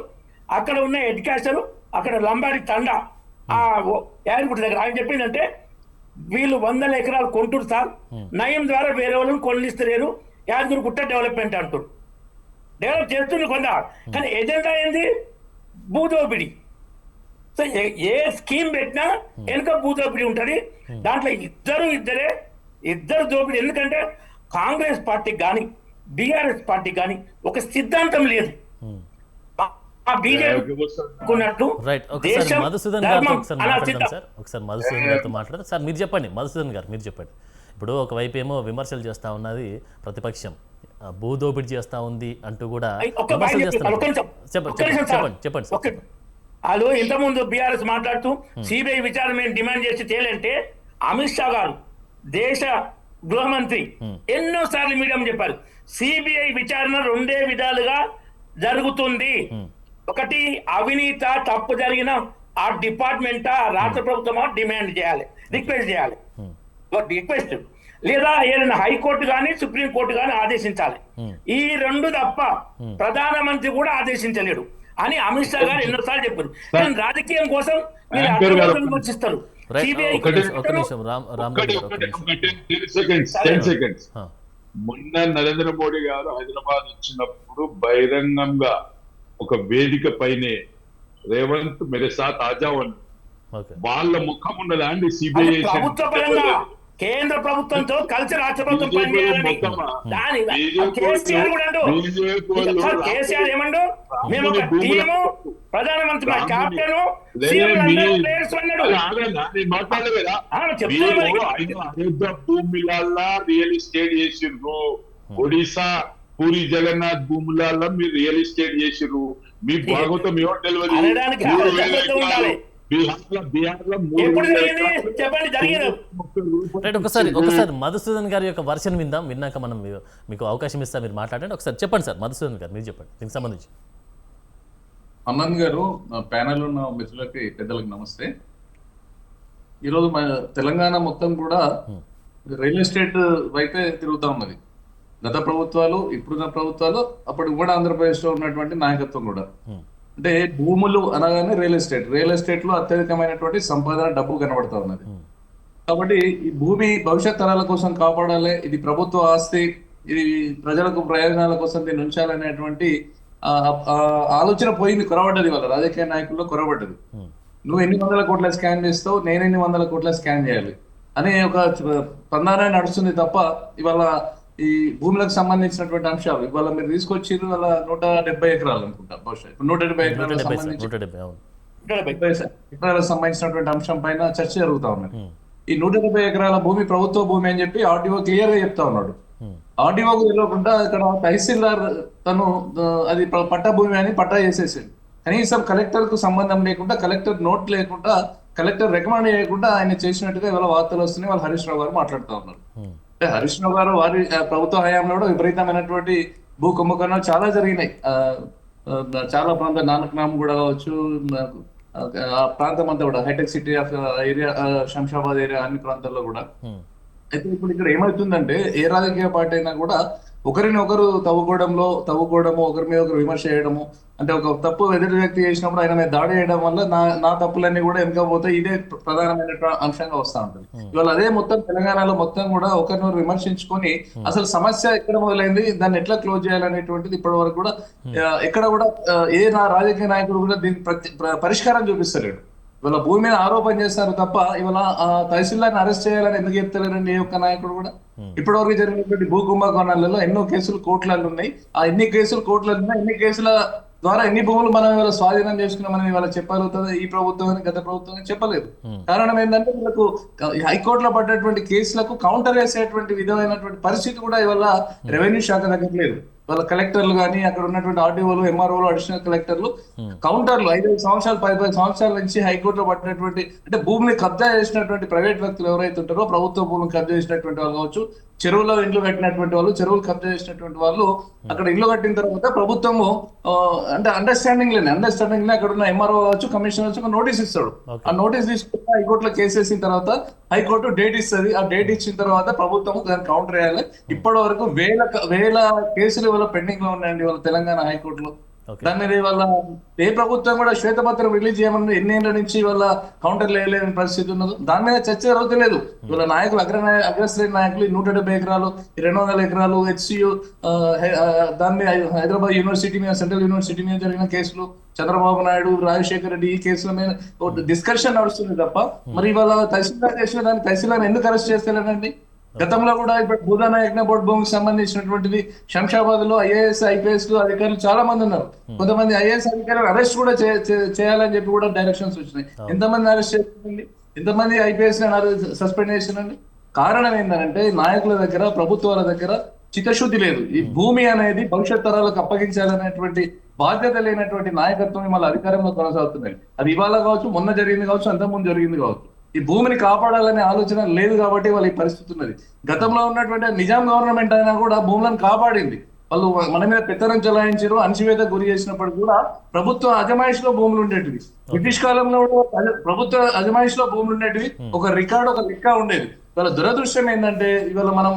అక్కడ ఉన్న హెడ్ క్యాస్టర్ అక్కడ లంబాడి తండా యాదగిరిగుట్ట దగ్గర ఆయన చెప్పిందంటే వీళ్ళు 100 ఎకరాలు కొంటారు సార్, నయం ద్వారా వేరే వాళ్ళని కొనలిస్తలేరు, యాదగిరిగుట్ట డెవలప్మెంట్ అంటారు. డెవలప్ చేస్తుంది కొంత, కానీ ఎజెండా ఏంది భూదోపిడి. సో ఏ స్కీమ్ పెట్టినా వెనుక భూదోపిడి ఉంటుంది. దాంట్లో ఇద్దరే ఇద్దరు దోపిడీ. ఎందుకంటే కాంగ్రెస్ పార్టీకి కానీ బీఆర్ఎస్ పార్టీకి కానీ ఒక సిద్ధాంతం లేదు. ఆ బీజేపీ ఉన్నట్టు రైట్. ఒకసారి దేశం, మధుసూదన్ గారితో ధర్మం ఒకసారి అలా మాట్లాడదాం సిద్ధం. సార్. ఒకసారి మధుసూదన్ గారితో మాట్లాడదాం సార్. మీరు చెప్పండి మధుసూదన్ గారు, మీరు చెప్పండి. ఇప్పుడు ఒకవైపు ఏమో విమర్శలు చేస్తా ఉన్నది ప్రతిపక్షం, భూదోపిడి చేస్తా ఉంది అంటూ కూడా ఒక్క విమర్శలు బయట చేస్తున్నారు. ఒక్క నిమిషం. చెప్పండి ఒక్క నిమిషం సార్. చెప్పండి సార్. ఒక్క వాళ్ళు ఇంతకుముందు బీఆర్ఎస్ మాట్లాడుతూ సిబిఐ విచారణ మేము డిమాండ్ చేసి తేలంటే అమిత్ షా గారు దేశ గృహమంత్రి ఎన్నో సార్లు మీడియా చెప్పారు సిబిఐ విచారణ రెండే విధాలుగా జరుగుతుంది. ఒకటి అవినీత తప్పు జరిగిన ఆ డిపార్ట్మెంట్ రాష్ట్ర ప్రభుత్వమా డిమాండ్ చేయాలి, రిక్వెస్ట్ చేయాలి, రిక్వెస్ట్, లేదా ఏదైనా హైకోర్టు కానీ సుప్రీంకోర్టు కానీ ఆదేశించాలి. ఈ రెండు తప్ప ప్రధానమంత్రి కూడా ఆదేశించలేడు అని అమిత్ షా గారు ఎన్నోసార్లు చెప్పారు. కానీ రాజకీయం కోసం మీరు అర్థం విమర్శిస్తారు. మొన్న నరేంద్ర మోడీ గారు హైదరాబాద్ వచ్చినప్పుడు బహిరంగంగా ఒక వేదిక పైనే రేవంత్ మెరే సాత్ ఆజావన్ వాళ్ళ ముఖం ఉన్నదాండి సిబిఐ ప్రభుత్వ పరంగా కేంద్ర ప్రభుత్వంతో కలిసి రాష్ట్ర ప్రభుత్వం పనిచేయాలని కేసీఆర్ కూడా అంటూ కేసీఆర్ ఏమండు మేము ఒక టీము ప్రధానమంత్రి మా కెప్టెన్ అయోధ్య భూమిలల్లా రియల్ ఎస్టేట్ చేసిర్రు, ఒడిశా పూరి జగన్నాథ్ భూములలో మీరు రియల్ ఎస్టేట్ చేసిర్రు, మీ భాగవతం ఏమో తెలియదు. ఒకసారి మధుసూదన్ గారి యొక్క వర్షన్ విందాం. విన్నాక మనం మీకు అవకాశం ఇస్తాం, మీరు మాట్లాడండి. ఒకసారి చెప్పండి సార్ మధుసూదన్ గారు, మీరు చెప్పండి దీనికి సంబంధించి. అనంత్ గారు, ప్యానెల్ ఉన్న మిత్రులకి పెద్దలకి నమస్తే. ఈరోజు మన తెలంగాణ మొత్తం కూడా రియల్ ఎస్టేట్ వైపే తిరుగుతూ ఉన్నది. గత ప్రభుత్వాలు, ఇప్పుడున్న ప్రభుత్వాలు, అప్పుడు కూడా ఆంధ్రప్రదేశ్ లో ఉన్నటువంటి నాయకత్వం కూడా. అంటే భూములు అనగానే రియల్ ఎస్టేట్ లో అత్యధికమైనటువంటి సంపాదన, డబ్బు కనబడతా ఉన్నది. కాబట్టి ఈ భూమి భవిష్యత్ తరాల కోసం కాపాడాలి, ఇది ప్రభుత్వ ఆస్తి, ఇది ప్రజలకు ప్రయోజనాల కోసం దీన్ని ఉంచాలనేటువంటి ఆలోచన పోయింది, కొరబడ్డది. వాళ్ళ రాజకీయ నాయకుల్లో కొరబడ్డది. నువ్వు ఎన్ని వందల కోట్ల స్కాన్ చేస్తావు, నేను ఎన్ని వందల కోట్ల స్కాన్ చేయాలి అనే ఒక పందానే నడుస్తుంది తప్ప ఇవాళ ఈ భూములకు సంబంధించినటువంటి అంశాలు ఇవాళ మీరు తీసుకొచ్చారు. వాళ్ళ 170 ఎకరాలు అనుకుంటా, బహుశా 170 ఎకరాలకు సంబంధించినటువంటి అంశం పైన చర్చ జరుగుతా ఉన్నది. ఈ 170 ఎకరాల భూమి ప్రభుత్వ భూమి అని చెప్పి ఆర్డీఓ క్లియర్ గా చెప్తా ఉన్నాడు. ఆర్డీఓకు తెలియకుండా ఇక్కడ తహసీల్దార్ తను అది పట్టా భూమి అని పట్టా చేసేసాడు. కనీసం కలెక్టర్ కు సంబంధం లేకుండా, కలెక్టర్ నోట్ లేకుండా, కలెక్టర్ రికమెండ్ చేయకుండా ఆయన చేసినట్టుగా ఇవాళ వార్తలు వస్తున్నాయి. వాళ్ళు హరీష్ రావు గారు మాట్లాడుతూ ఉన్నారు. అంటే హరీష్ రావు గారు వారి ప్రభుత్వ హయాంలో కూడా విపరీతమైనటువంటి భూ కుంభకోణాలు చాలా జరిగినాయి. చాలా ప్రాంతాలు, నానక్నామ్ కూడా కావచ్చు, ఆ ప్రాంతం అంతా కూడా Hitech City of area, Shamshabad area, అన్ని ప్రాంతాల్లో కూడా. అయితే ఇప్పుడు ఇక్కడ ఏమవుతుందంటే ఏ రాజకీయ పార్టీ అయినా కూడా ఒకరినొకరు తవ్వుకోవడము, ఒకరి మీద ఒకరు విమర్శ చేయడము, అంటే ఒక తప్పు ఎదుటి వ్యక్తి చేసినప్పుడు ఆయన మీద దాడి చేయడం వల్ల నా తప్పులన్నీ కూడా వెనకపోతే ఇదే ప్రధానమైన అంశంగా వస్తా ఉంటుంది. ఇవాళ అదే మొత్తం తెలంగాణలో మొత్తం కూడా ఒకరినొకరు విమర్శించుకొని అసలు సమస్య ఎక్కడ మొదలైంది, దాన్ని ఎట్లా క్లోజ్ చేయాలనేటువంటిది ఇప్పటి వరకు కూడా ఎక్కడ కూడా ఏ రాజకీయ నాయకుడు కూడా దీనికి పరిష్కారం చూపిస్తలేడు. ఇవాళ భూమి మీద ఆరోపణ చేస్తారు తప్ప ఇవాళ తహసీల్దార్ని అరెస్ట్ చేయాలని ఎందుకు చెప్తలేరండి ఏ ఒక్క నాయకుడు కూడా? ఇప్పటి వరకు జరిగినటువంటి భూ కుంభకోణాలలో ఎన్నో కేసులు కోర్టులలో ఉన్నాయి. ఆ ఎన్ని కేసులు కోర్టులలో ఉన్నాయి, ఎన్ని కేసుల ద్వారా ఎన్ని భూములు మనం ఇవాళ స్వాధీనం చేసుకున్నామని ఇవాళ చెప్పగలుగుతుంది ఈ ప్రభుత్వం అని, గత ప్రభుత్వం అని చెప్పలేదు. కారణం ఏంటంటే వీళ్ళకు హైకోర్టులో పడ్డటువంటి కేసులకు కౌంటర్ వేసేటువంటి విధమైనటువంటి పరిస్థితి కూడా ఇవాళ రెవెన్యూ శాఖ దగ్గర లేదు. వాళ్ళ కలెక్టర్లు కానీ, అక్కడ ఉన్నటువంటి ఆర్డీఓలు, ఎంఆర్ఓలు, అడిషనల్ కలెక్టర్లు కౌంటర్లు 5 సంవత్సరాలు 10 సంవత్సరాల నుంచి హైకోర్టులో పట్టినటువంటి, అంటే భూమిని కబ్జా చేసినటువంటి ప్రైవేట్ వ్యక్తులు ఎవరైతే ఉంటారో, ప్రభుత్వ భూమిని కబ్జా చేసినటువంటి వాళ్ళు కావచ్చు, చెరువులో ఇండ్లు కట్టినటువంటి వాళ్ళు, చెరువులు కబ్జా చేసినటువంటి వాళ్ళు అక్కడ ఇల్లు కట్టిన తర్వాత ప్రభుత్వము అంటే అండర్స్టాండింగ్ అక్కడ ఉన్న ఎంఆర్ఓ కావచ్చు, కమిషనర్ కావచ్చు, నోటీస్ ఇస్తాడు. ఆ నోటీస్ తీసుకుని హైకోర్టులో కేసు వేసిన తర్వాత హైకోర్టు డేట్ ఇస్తుంది. ఆ డేట్ ఇచ్చిన తర్వాత ప్రభుత్వం దాన్ని కౌంటర్ చేయాలి. ఇప్పటి వరకు వేల కేసులు ఇవాళ పెండింగ్ లో ఉన్నాయండి వాళ్ళ తెలంగాణ హైకోర్టులో. దాని మీద వాళ్ళ ఏ ప్రభుత్వం కూడా శ్వేతపత్రం రిలీజ్ చేయమని ఎన్నేళ్ల నుంచి వాళ్ళ కౌంటర్ వేయలేని పరిస్థితి ఉన్నది. దాని మీద చర్చ జరుగుతలేదు. వాళ్ళ నాయకులు, అగ్రశ్రేణి నాయకులు 170 ఎకరాలు, 200 ఎకరాలు హెచ్సియు, దాని మీద హైదరాబాద్ యూనివర్సిటీ మీద, సెంట్రల్ యూనివర్సిటీ మీద జరిగిన కేసులు, చంద్రబాబు నాయుడు, రాజశేఖర రెడ్డి ఈ కేసుల మీద డిస్కషన్ నడుస్తుంది తప్ప మరి వాళ్ళ తహసీల్దార్ చేసిన దాన్ని తహసీల్దార్ ఎందుకు అరెస్ట్ చేస్తలేనండి? గతంలో కూడా ఇప్పుడు భూదాన యజ్ఞ బోర్డు భూమికి సంబంధించినటువంటిది శంషాబాద్ లో ఐఏఎస్ ఐపీఎస్ అధికారులు చాలా మంది ఉన్నారు. కొంతమంది ఐఏఎస్ అధికారులు అరెస్ట్ కూడా చేయాలని చెప్పి కూడా డైరెక్షన్స్ వచ్చినాయి. ఎంతమంది అరెస్ట్ చేసిందండి, ఎంతమంది ఐపీఎస్ సస్పెండ్ చేసిందండి? కారణం ఏంటంటే నాయకుల దగ్గర, ప్రభుత్వాల దగ్గర చిత్తశుద్ధి లేదు. ఈ భూమి అనేది భవిష్యత్ తరాలకు అప్పగించాలనేటువంటి బాధ్యత లేనటువంటి నాయకత్వం మళ్ళీ అధికారంలో కొనసాగుతున్నాయి. అది ఇవాళ కావచ్చు, మొన్న జరిగింది కావచ్చు, అంతకుముందు జరిగింది కావచ్చు. ఈ భూమిని కాపాడాలనే ఆలోచన లేదు కాబట్టి వాళ్ళ ఈ పరిస్థితి ఉన్నది. గతంలో ఉన్నటువంటి నిజాం గవర్నమెంట్ అయినా కూడా భూములను కాపాడింది. వాళ్ళు మన మీద పెత్తనం చెలాయించారు, అణచివేత గురి చేసినప్పుడు కూడా ప్రభుత్వ అజమాయిషిలో భూములు ఉండేటివి. బ్రిటిష్ కాలంలో కూడా ప్రభుత్వ అజమాయిషిలో భూములు ఉండేటివి. ఒక రికార్డు, ఒక లెక్క ఉండేది. ఇవాళ దురదృష్టం ఏంటంటే ఇవాళ మనం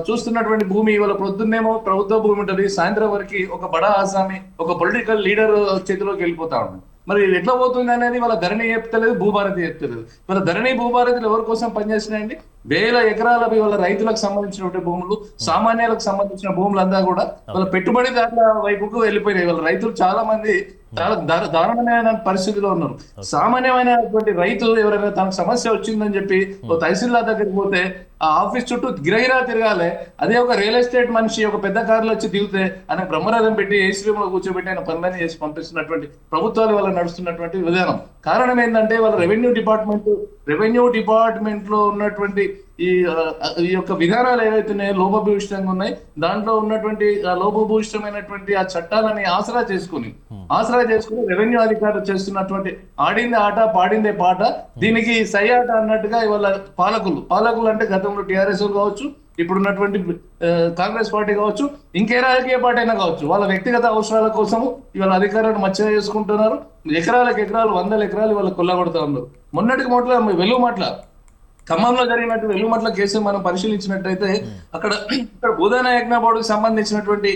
చూస్తున్నటువంటి భూమి ఇవాళ పొద్దున్నేమో ప్రభుత్వ భూమి ఉంటుంది, సాయంత్రం వరకు ఒక బడా ఆసామి, ఒక పొలిటికల్ లీడర్ చేతిలోకి వెళ్ళిపోతా ఉంది. మరి ఎట్లా పోతుంది అనేది వాళ్ళ ధరణి చెప్తలేదు, భూభారతి చెప్తలేదు. వాళ్ళ ధరణి భూభారతిలో ఎవరి కోసం పనిచేస్తున్నాయండి? వేల ఎకరాల వాళ్ళ రైతులకు సంబంధించినటువంటి భూములు, సామాన్యులకు సంబంధించిన భూములంతా కూడా వాళ్ళ పెట్టుబడిదారుల వైపుకు వెళ్ళిపోయినాయి. వాళ్ళ రైతులు చాలా మంది చాలా దారుణమైన పరిస్థితిలో ఉన్నారు. సామాన్యమైనటువంటి రైతు ఎవరైనా తనకు సమస్య వచ్చిందని చెప్పి ఓ తహసీల్దార్ దగ్గరికి పోతే ఆ ఆఫీస్ చుట్టూ గిరగిరా తిరగాలి. అదే ఒక రియల్ ఎస్టేట్ మనిషి ఒక పెద్ద కారులో వచ్చి దిగితే ఆయన బ్రహ్మరథం పెట్టి ఏసీలో కూర్చోబెట్టి ఆయన పనులని చేసి పంపిస్తున్నటువంటి ప్రభుత్వాలు వాళ్ళ నడుస్తున్నటువంటి విధానం. కారణం ఏంటంటే వాళ్ళ రెవెన్యూ డిపార్ట్మెంట్ లో ఉన్నటువంటి ఈ యొక్క విధానాలు ఏవైతున్నాయో లోపభూయిష్టంగా ఉన్నాయి. దాంట్లో ఉన్నటువంటి లోపభూయిష్టమైనటువంటి ఆ చట్టాలని ఆసరా చేసుకుని రెవెన్యూ అధికారులు చేస్తున్నటువంటి ఆడిందే ఆట పాడిందే పాట, దీనికి సై ఆట అన్నట్టుగా ఇవాళ పాలకులు అంటే గతంలో టీఆర్ఎస్ కావచ్చు, ఇప్పుడున్నటువంటి కాంగ్రెస్ పార్టీ కావచ్చు, ఇంకే రాజకీయ పార్టీ అయినా కావచ్చు, వాళ్ళ వ్యక్తిగత అవసరాల కోసము ఇవాళ అధికారులను మచ్చ చేసుకుంటున్నారు. ఎకరాలు 100 ఎకరాలు ఇవాళ కొల్లగొడతా ఉన్నారు. మొన్నటికి వెలుగుమట్ల ఖమ్మంలో జరిగినట్టు వెలుగుమట్ల కేసు మనం పరిశీలించినట్టయితే అక్కడ భూదాన యజ్ఞ బోర్డుకు సంబంధించినటువంటి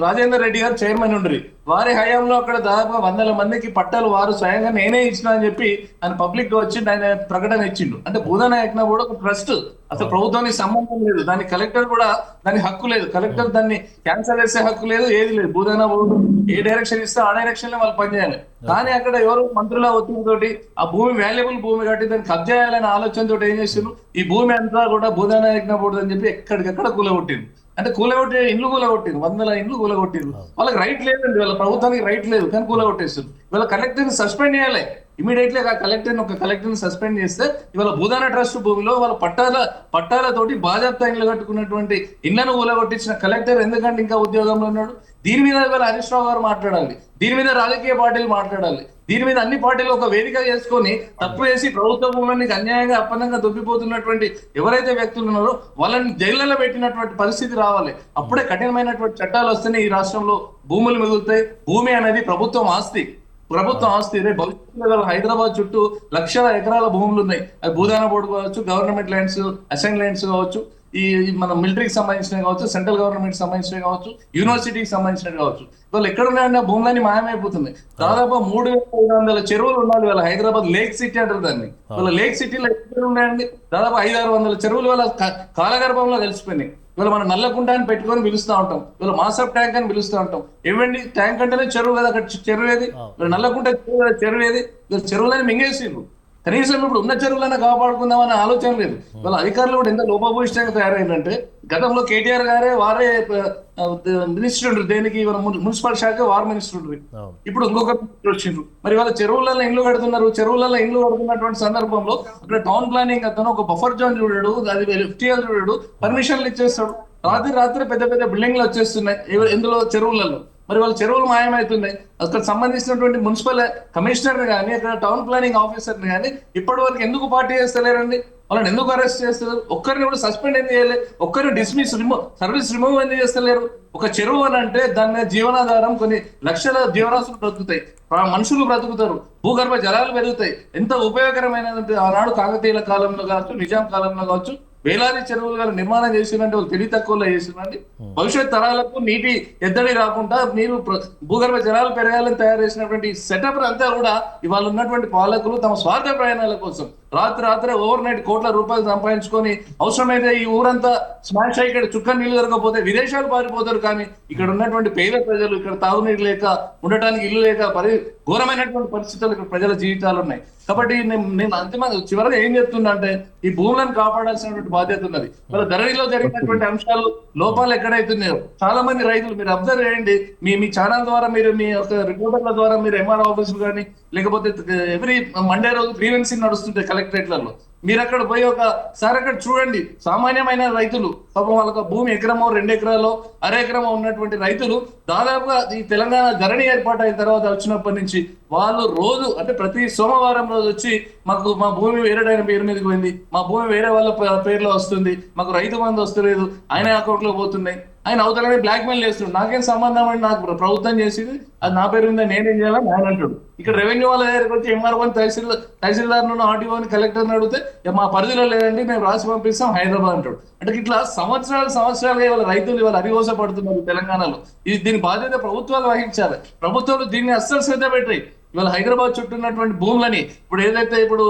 రాజేందర్ రెడ్డి గారు చైర్మన్ ఉండ్రి. వారి హయాంలో అక్కడ దాదాపు 100 మందికి పట్టాలు వారు స్వయంగా నేనే ఇచ్చిన అని చెప్పి ఆయన పబ్లిక్ గా వచ్చి ఆయన ప్రకటన ఇచ్చిండు. అంటే భూదాన యజ్ఞ బోర్డు ఒక ట్రస్ట్, అసలు ప్రభుత్వానికి సంబంధం లేదు. దాని కలెక్టర్ కూడా దాని హక్కు లేదు. కలెక్టర్ దాన్ని క్యాన్సల్ చేసే హక్కు లేదు, ఏది లేదు. భూదాన బోర్డు ఏ డైరెక్షన్ ఇస్తే ఆ డైరెక్షన్ లో వాళ్ళు పనిచేయాలి. కానీ అక్కడ ఎవరు మంత్రుల ఒత్తిడితోటి ఆ భూమి వాల్యుబుల్ భూమి కట్టి దాన్ని కబ్జా చేయాలనే ఆలోచనతో ఏం చేసిండ్రు, ఈ భూమి అంతా కూడా భూదాన యజ్ఞ బోర్డు అని చెప్పి ఎక్కడికెక్కడ కూలగొట్టింది. అంటే కూలగొట్టి ఇండ్లు కూలగొట్టింది, 100 ఇండ్లు కూలగొట్టింది. వాళ్ళకి రైట్ లేదండి, వాళ్ళ ప్రభుత్వానికి రైట్ లేదు, కానీ కూలగొట్టేస్తారు. ఇవాళ కలెక్టర్ని సస్పెండ్ చేయాలి ఇమీడియట్లీ. ఆ కలెక్టర్ని సస్పెండ్ చేస్తే ఇవాళ భూదాన ట్రస్ట్ భూమిలో వాళ్ళ పట్టాలతోటి బాజాప్తా ఇండ్లు కట్టుకున్నటువంటి ఇళ్లను కూలగొట్టించిన కలెక్టర్ ఎందుకంటే ఇంకా ఉద్యోగంలో ఉన్నాడు? దీని మీద ఇవాళ హరీష్ రావు గారు మాట్లాడాలి, దీని మీద రాజకీయ పార్టీలు మాట్లాడాలి, దీని మీద అన్ని పార్టీలు ఒక వేదిక చేసుకొని తప్పు చేసి ప్రభుత్వ భూములని అన్యాయంగా అప్పనంగా దొబ్బిపోతున్నటువంటి ఎవరైతే వ్యక్తులు ఉన్నారో వాళ్ళని జైళ్లలో పెట్టినటువంటి పరిస్థితి రావాలి. అప్పుడే కఠినమైనటువంటి చట్టాలు వస్తేనే ఈ రాష్ట్రంలో భూములు మిగులుతాయి. భూమి అనేది ప్రభుత్వం ఆస్తి. రేపు భవిష్యత్తులో హైదరాబాద్ చుట్టూ 1,00,000 ఎకరాల భూములు ఉన్నాయి. అది భూదాన బోర్డు కావచ్చు, గవర్నమెంట్ ల్యాండ్స్, అసైన్ ల్యాండ్స్ కావచ్చు, ఈ మన మిలిటరీకి సంబంధించినవి కావచ్చు, సెంట్రల్ గవర్నమెంట్ సంబంధించినవి కావచ్చు, యూనివర్సిటీకి సంబంధించినవి కావచ్చు. వాళ్ళు ఎక్కడ ఉన్నాయంటే భూములన్నీ మాయమైపోతుంది. దాదాపు 3,500 చెరువులు ఉండాలి వాళ్ళ హైదరాబాద్ లేక్ సిటీ అంటారు దాన్ని. వాళ్ళ లేక్ సిటీలో ఎక్కడ ఉన్నాయండి? దాదాపు 500-600 చెరువులు వాళ్ళ కాలగర్భంలో కలిసిపోయినాయి. ఇవాళ మనం నల్లకుంట అని పెట్టుకొని పిలుస్తూ ఉంటాం, ఇవాళ మాసప్ ట్యాంక్ అని పిలుస్తూ ఉంటాం. ఏమండి ట్యాంక్ అంటేనే చెరువు కదా, అక్కడ చెరువు ఏది? నల్లకుంట చెరువు ఏది? చెరువులని మింగేసిండ్రు. కనీసం ఇప్పుడు ఉన్న చెరువులైనా కాపాడుకుందామనే ఆలోచన లేదు. వాళ్ళ అధికారులు కూడా ఎంత లోపభూయిష్టంగా తయారైందంటే గతంలో కేటీఆర్ గారే వారే మినిస్టర్ ఉండరు, దేనికి మున్సిపల్ శాఖ వారు మినిస్టర్ ఉండరు. ఇప్పుడు ఇంకొక మినిస్టర్ వచ్చిండ్రు. మరి వాళ్ళ చెరువులలో ఇండ్లు కడుతున్నారు. చెరువులలో ఇండ్లు కడుతున్నటువంటి సందర్భంలో అక్కడ టౌన్ ప్లానింగ్ అతను ఒక బఫర్ జోన్ చూడాడు, అది FTL చూడాడు, పర్మిషన్లు ఇచ్చేస్తాడు. రాత్రి పెద్ద బిల్డింగ్లు వచ్చేస్తున్నాయి ఎందులో చెరువులలో. మరి వాళ్ళ చెరువులు మాయమవుతున్నాయి. అక్కడ సంబంధించినటువంటి మున్సిపల్ కమిషనర్ కానీ అక్కడ టౌన్ ప్లానింగ్ ఆఫీసర్ని కానీ ఇప్పటి వరకు ఎందుకు పార్టీ చేస్తలేరండి? వాళ్ళని ఎందుకు అరెస్ట్ చేస్తారు? ఒక్కరిని కూడా సస్పెండ్ ఎందుకు చేయలేదు? ఒక్కరిని సర్వీస్ రిమూవ్ ఎందుకు చేస్తలేరు? ఒక చెరువు అని అంటే దాని జీవనాధారం కొన్ని లక్షల జీవరాశులు బ్రతుకుతాయి, మనుషులు బ్రతుకుతారు, భూగర్భ జలాలు పెరుగుతాయి. ఎంత ఉపయోగకరమైనది. ఆనాడు కాకతీయుల కాలంలో కావచ్చు, నిజాం కాలంలో కావచ్చు, వేలాది చెరువులు నిర్మాణం చేసినంటే వాళ్ళు తెలివి తక్కువలో చేసినండి. భవిష్యత్ తరాలకు నీటి ఎద్దడి రాకుండా మీరు భూగర్భ జలాలు పెరగాలని తయారు చేసినటువంటి సెటప్ అంతా కూడా ఇవాళ ఉన్నటువంటి పాలకులు తమ స్వార్థ ప్రయాణాల కోసం రాత్రి ఓవర్ నైట్ కోట్ల రూపాయలు సంపాదించుకొని అవసరమైతే ఈ ఊరంతా స్మాష్ అయ్యి ఇక్కడ చుక్క నీళ్లు దొరకపోతే విదేశాలు పారిపోతారు. కానీ ఇక్కడ ఉన్నటువంటి పేద ప్రజలు, ఇక్కడ తాగునీరు లేక, ఉండటానికి ఇల్లు లేక ఘోరమైనటువంటి పరిస్థితులు ఇక్కడ ప్రజల జీవితాలు ఉన్నాయి. కాబట్టి నేను అంతిమంగా చివరిగా ఏం చెప్తున్నా అంటే ఈ భూములను కాపాడాల్సినటువంటి బాధ్యత ఉన్నది. వాళ్ళ ధరణిలో జరిగినటువంటి అంశాలు, లోపాలు ఎక్కడైతున్నాయో చాలా మంది రైతులు మీరు అబ్జర్వ్ చేయండి. మీ ఛానల్ ద్వారా, మీరు మీ యొక్క రిపోర్టర్ల ద్వారా మీరు ఎంఆర్ఓ ఆఫీసులు కానీ లేకపోతే ఎవ్రీ మండే రోజు గ్రీవెన్సీ నడుస్తుంటాయి కలెక్టరేట్లలో. మీరు అక్కడ పోయి ఒకసారి అక్కడ చూడండి. సామాన్యమైన రైతులు పాపం వాళ్ళకి భూమి ఎకరమో 2 ఎకరాలో అర ఎకరమో ఉన్నటువంటి రైతులు దాదాపుగా ఈ తెలంగాణ ధరణి ఏర్పాటు అయిన తర్వాత వచ్చినప్పటి నుంచి వాళ్ళు రోజు అంటే ప్రతి సోమవారం రోజు వచ్చి మాకు మా భూమి వేరేడైన పేరు మీదకి పోయింది, మా భూమి వేరే వాళ్ళ పేరులో వస్తుంది, మాకు రైతు బంధు వస్తలేదు, ఆయన అకౌంట్ లో పోతున్నాయి, ఆయన అవతలనే బ్లాక్ మెయిల్ చేస్తున్నాడు. నాకేం సంబంధం అండి, నాకు ప్రభుత్వం చేసింది, అది నా పేరు మీద నేనేం చేయాలని ఆయన అంటాడు. ఇక్కడ రెవెన్యూ వాళ్ళ దగ్గరికి వచ్చి ఎంఆర్ఓని, తహసీల్దార్ కలెక్టర్ కలెక్టర్ని అడిగితే మా పరిధిలో లేదండి, మేము రాసి పంపిస్తాం హైదరాబాద్ అంటాడు. అంటే ఇట్లా సంవత్సరాలుగా ఇవాళ రైతులు ఇవాళ అరిగోస పడుతున్నారు తెలంగాణలో. దీని బాధ్యత ప్రభుత్వాలు వహించాలి. ప్రభుత్వాలు దీన్ని అస్సలు శ్రద్ధ పెట్టాయి. ఇవాళ హైదరాబాద్ చుట్టూ ఉన్నటువంటి భూములని ఇప్పుడు